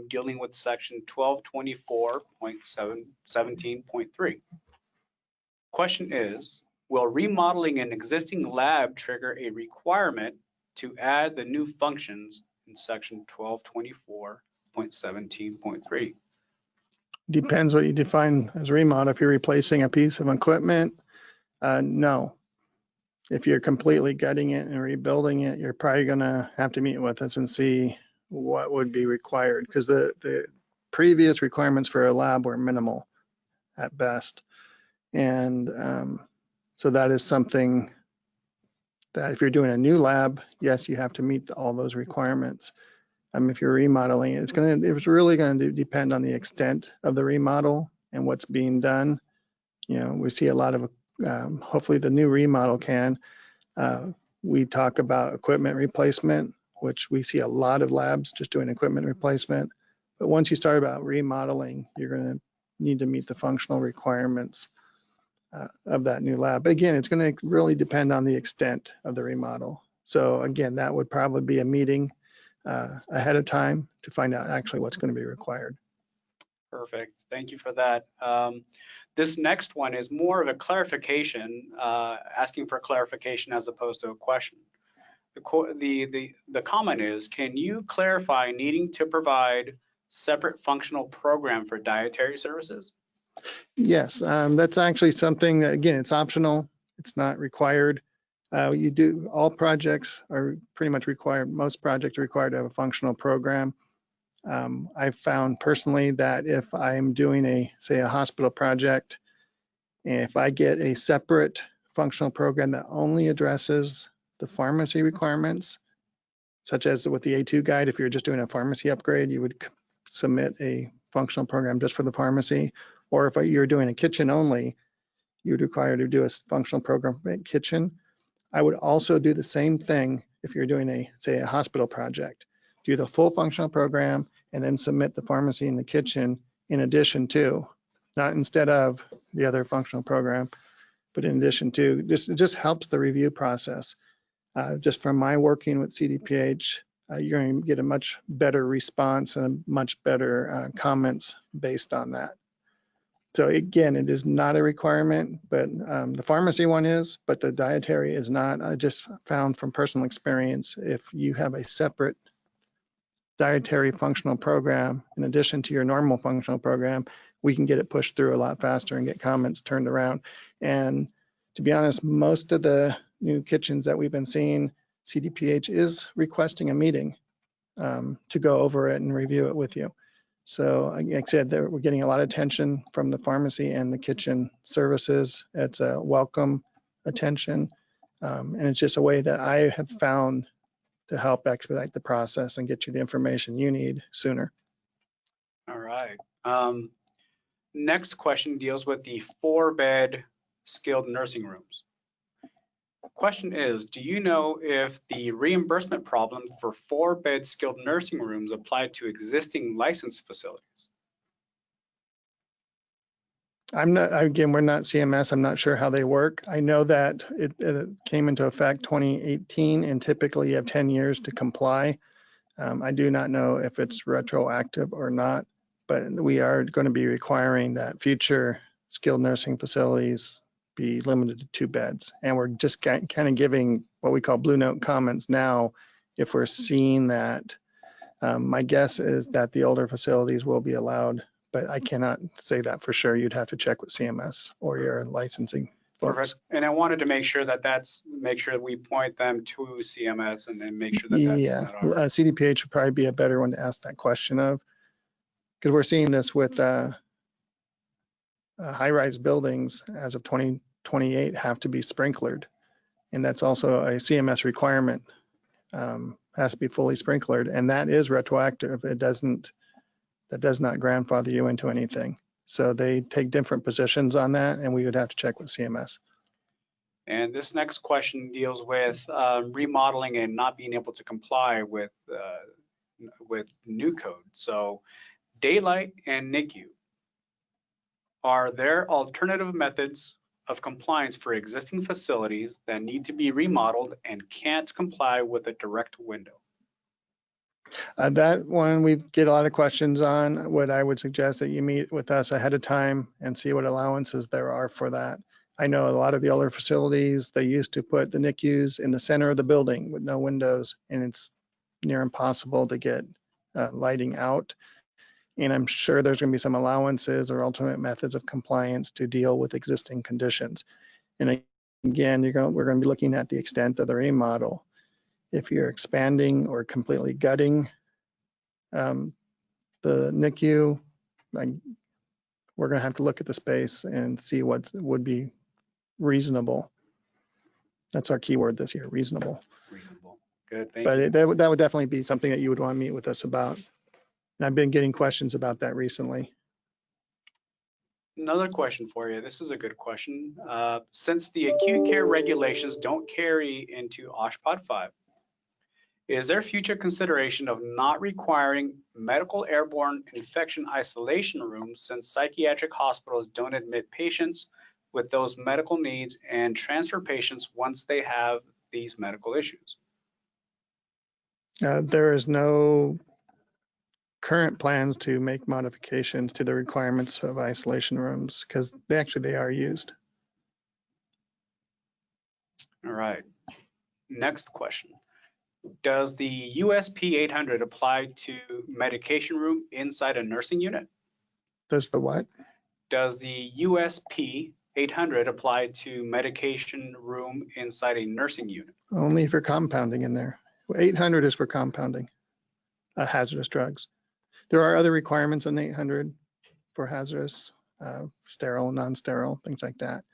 dealing with section 1224.17.3. Question is, will remodeling an existing lab trigger a requirement to add the new functions in section 1224.17.3? Depends what you define as remodel. If you're replacing a piece of equipment, no. If you're completely gutting it and rebuilding it, you're probably gonna have to meet with us and see what would be required, because the previous requirements for a lab were minimal at best. And so that is something that if you're doing a new lab, yes, you have to meet all those requirements. If you're remodeling, it's really going to depend on the extent of the remodel and what's being done. You know, we see a lot of, hopefully the new remodel can. We talk about equipment replacement, which we see a lot of labs just doing equipment replacement. But once you start about remodeling, you're going to need to meet the functional requirements of that new lab. But again, it's going to really depend on the extent of the remodel. So again, that would probably be a meeting ahead of time to find out actually what's going to be required. Perfect. Thank you for that. This next one is more of a clarification, asking for clarification as opposed to a question. The comment is, can you clarify needing to provide separate functional program for dietary services? Yes, that's actually something that, again, it's optional. It's not required. You do, all projects are pretty much required. Most projects are required to have a functional program. I've found personally that if I'm doing say a hospital project, and if I get a separate functional program that only addresses the pharmacy requirements, such as with the A2 guide, if you're just doing a pharmacy upgrade, you would submit a functional program just for the pharmacy. Or if you're doing a kitchen only, you'd require to do a functional program for kitchen. I would also do the same thing if you're doing say a hospital project. Do the full functional program and then submit the pharmacy and the kitchen in addition to, not instead of the other functional program, but in addition to. It just helps the review process. Just from my working with CDPH, you're going to get a much better response and a much better comments based on that. So again, it is not a requirement, but the pharmacy one is, but the dietary is not. I just found from personal experience, if you have a separate dietary functional program in addition to your normal functional program, we can get it pushed through a lot faster and get comments turned around. And to be honest, most of the new kitchens that we've been seeing, CDPH is requesting a meeting to go over it and review it with you. So like I said, we're getting a lot of attention from the pharmacy and the kitchen services. It's a welcome attention. And it's just a way that I have found to help expedite the process and get you the information you need sooner. All right. Next question deals with the 4-bed skilled nursing rooms. Question is, do you know if the reimbursement problem for 4-bed skilled nursing rooms applied to existing licensed facilities? Again, we're not CMS. I'm not sure how they work. I know that it came into effect 2018, and typically you have 10 years to comply. I do not know if it's retroactive or not, but we are going to be requiring that future skilled nursing facilities be limited to 2 beds. And we're just kind of giving what we call blue note comments now if we're seeing that. My guess is that the older facilities will be allowed, but I cannot say that for sure. You'd have to check with CMS or your licensing folks. Perfect. And I wanted to make sure that we point them to CMS and then make sure that that's not our... CDPH would probably be a better one to ask that question of, because we're seeing this with high-rise buildings as of 2028 have to be sprinklered. And that's also a CMS requirement, has to be fully sprinklered, and that is retroactive. That does not grandfather you into anything. So they take different positions on that, and we would have to check with CMS. And this next question deals with remodeling and not being able to comply with new code. So daylight and NICU, are there alternative methods of compliance for existing facilities that need to be remodeled and can't comply with a direct window? That one we get a lot of questions on. What I would suggest that you meet with us ahead of time and see what allowances there are for that. I know a lot of the older facilities, they used to put the NICUs in the center of the building with no windows, and it's near impossible to get lighting out. And I'm sure there's going to be some allowances or alternate methods of compliance to deal with existing conditions. And again, we're going to be looking at the extent of the remodel. If you're expanding or completely gutting the NICU, we're going to have to look at the space and see what would be reasonable. That's our keyword this year, reasonable. Reasonable. Good, thank But you. that would definitely be something that you would want to meet with us about. And I've been getting questions about that recently. Another question for you. This is a good question. Since the acute care regulations don't carry into OSHPD 5, is there future consideration of not requiring medical airborne infection isolation rooms since psychiatric hospitals don't admit patients with those medical needs and transfer patients once they have these medical issues? There is no current plans to make modifications to the requirements of isolation rooms because they are used. All right. Next question. Does the USP 800 apply to medication room inside a nursing unit? Does the what? Does the USP 800 apply to medication room inside a nursing unit? Only for compounding in there. 800 is for compounding hazardous drugs. There are other requirements on 800 for hazardous, sterile, non-sterile, things like that.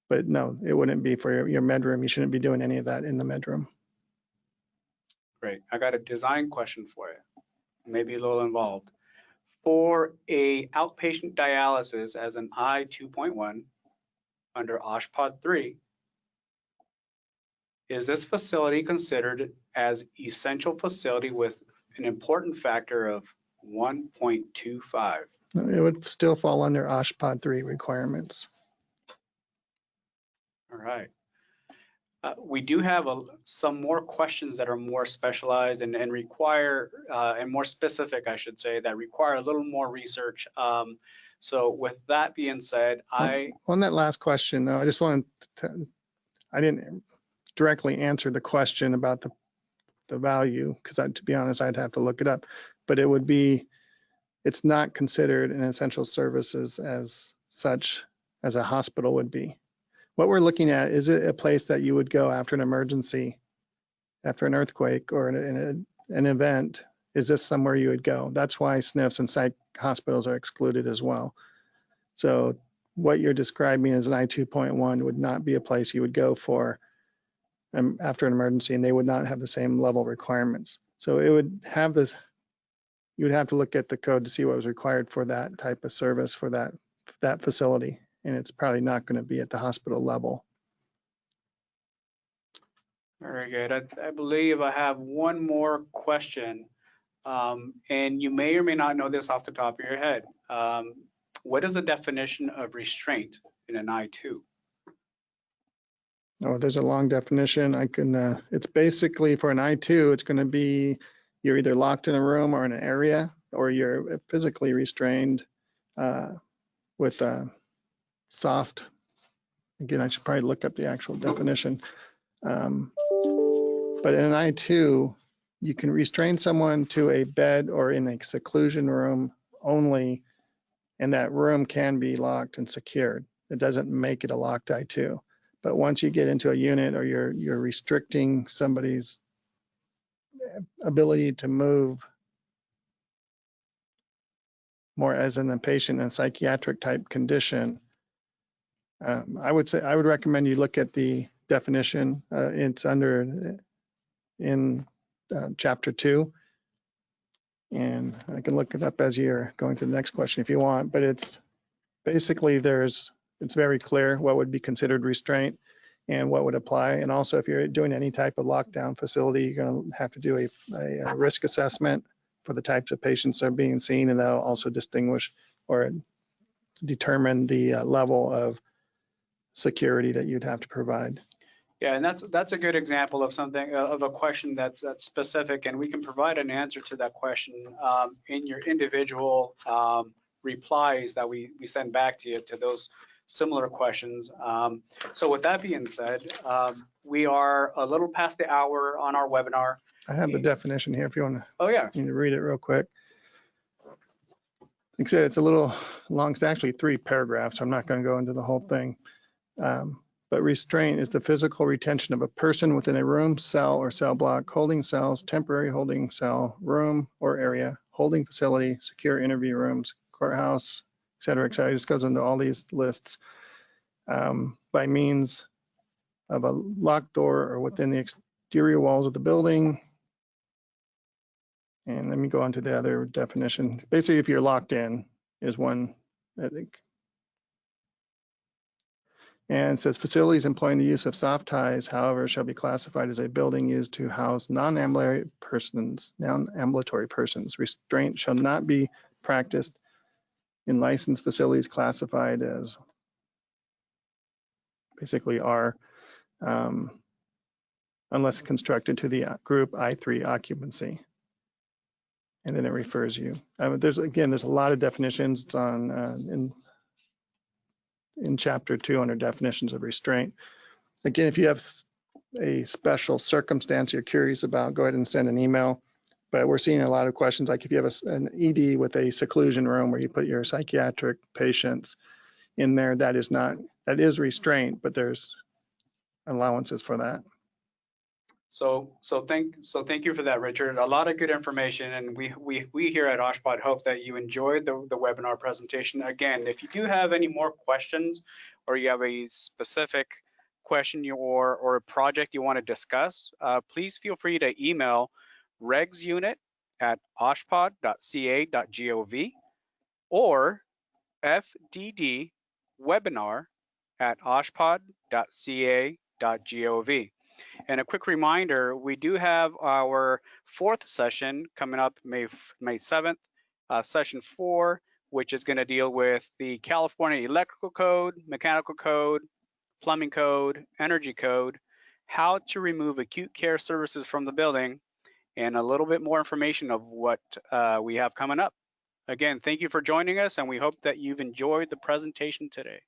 But no, it wouldn't be for your med room. You shouldn't be doing any of that in the med room. Great. I got a design question for you. Maybe a little involved. For a outpatient dialysis as an I-2.1 under OSHPD 3, is this facility considered as essential facility with an important factor of 1.25? It would still fall under OSHPD 3 requirements. All right. We do have some more questions that are more specialized and require, and more specific, I should say, that require a little more research. So with that being said, On that last question, though, I just wanted to, I didn't directly answer the question about the value, because to be honest, I'd have to look it up. But it would be, it's not considered an essential services as such as a hospital would be. What we're looking at, is it a place that you would go after an emergency, after an earthquake or an event? Is this somewhere you would go? That's why SNFs and psych hospitals are excluded as well. So what you're describing as an I-2.1 would not be a place you would go for after an emergency, and they would not have the same level requirements. So it would have this, you would have to look at the code to see what was required for that type of service for that facility. And it's probably not going to be at the hospital level. Very good. I believe I have one more question, and you may or may not know this off the top of your head. What is the definition of restraint in an I-2? Oh, there's a long definition. I can, it's basically for an I-2, it's going to be you're either locked in a room or in an area, or you're physically restrained with soft. Again, I should probably look up the actual definition. But in an I-2, you can restrain someone to a bed or in a seclusion room only, and that room can be locked and secured. It doesn't make it a locked I-2. But once you get into a unit or you're restricting somebody's ability to move more as in a patient in a psychiatric type condition, I would recommend you look at the definition. It's under in chapter 2, and I can look it up as you're going to the next question if you want. But it's basically it's very clear what would be considered restraint and what would apply. And also, if you're doing any type of lockdown facility, you're going to have to do a risk assessment for the types of patients that are being seen, and that'll also distinguish or determine the level of security that you'd have to provide. Yeah, and that's a good example of something, of a question that's specific, and we can provide an answer to that question in your individual replies that we send back to you to those similar questions. So with that being said, we are a little past the hour on our webinar. I have the definition here if you want to. Oh yeah. You need to read it real quick. Like I said, it's a little long. It's actually 3 paragraphs. So I'm not going to go into the whole thing. But restraint is the physical retention of a person within a room, cell, or cell block, holding cells, temporary holding cell, room or area, holding facility, secure interview rooms, courthouse, et cetera, et cetera. It just goes into all these lists by means of a locked door or within the exterior walls of the building. And let me go on to the other definition. Basically, if you're locked in is one, I think. And it says facilities employing the use of soft ties, however, shall be classified as a building used to house non-ambulatory persons. Restraint shall not be practiced in licensed facilities classified as basically R, unless constructed to the group I3 occupancy. And then it refers you. There's a lot of definitions. It's on in chapter 2 under definitions of restraint. Again, if you have a special circumstance you're curious about, go ahead and send an email. But we're seeing a lot of questions, like if you have an ED with a seclusion room where you put your psychiatric patients in there, that is restraint, but there's allowances for that. So thank you for that, Richard. A lot of good information, and we here at OSHPD hope that you enjoyed the webinar presentation. Again, if you do have any more questions, or you have a specific question or a project you want to discuss, please feel free to email regsunit@oshpod.ca.gov or fddwebinar@oshpod.ca.gov. And a quick reminder, we do have our 4th session coming up May 7th, session 4, which is going to deal with the California Electrical Code, Mechanical Code, Plumbing Code, Energy Code, how to remove acute care services from the building, and a little bit more information of what we have coming up. Again, thank you for joining us, and we hope that you've enjoyed the presentation today.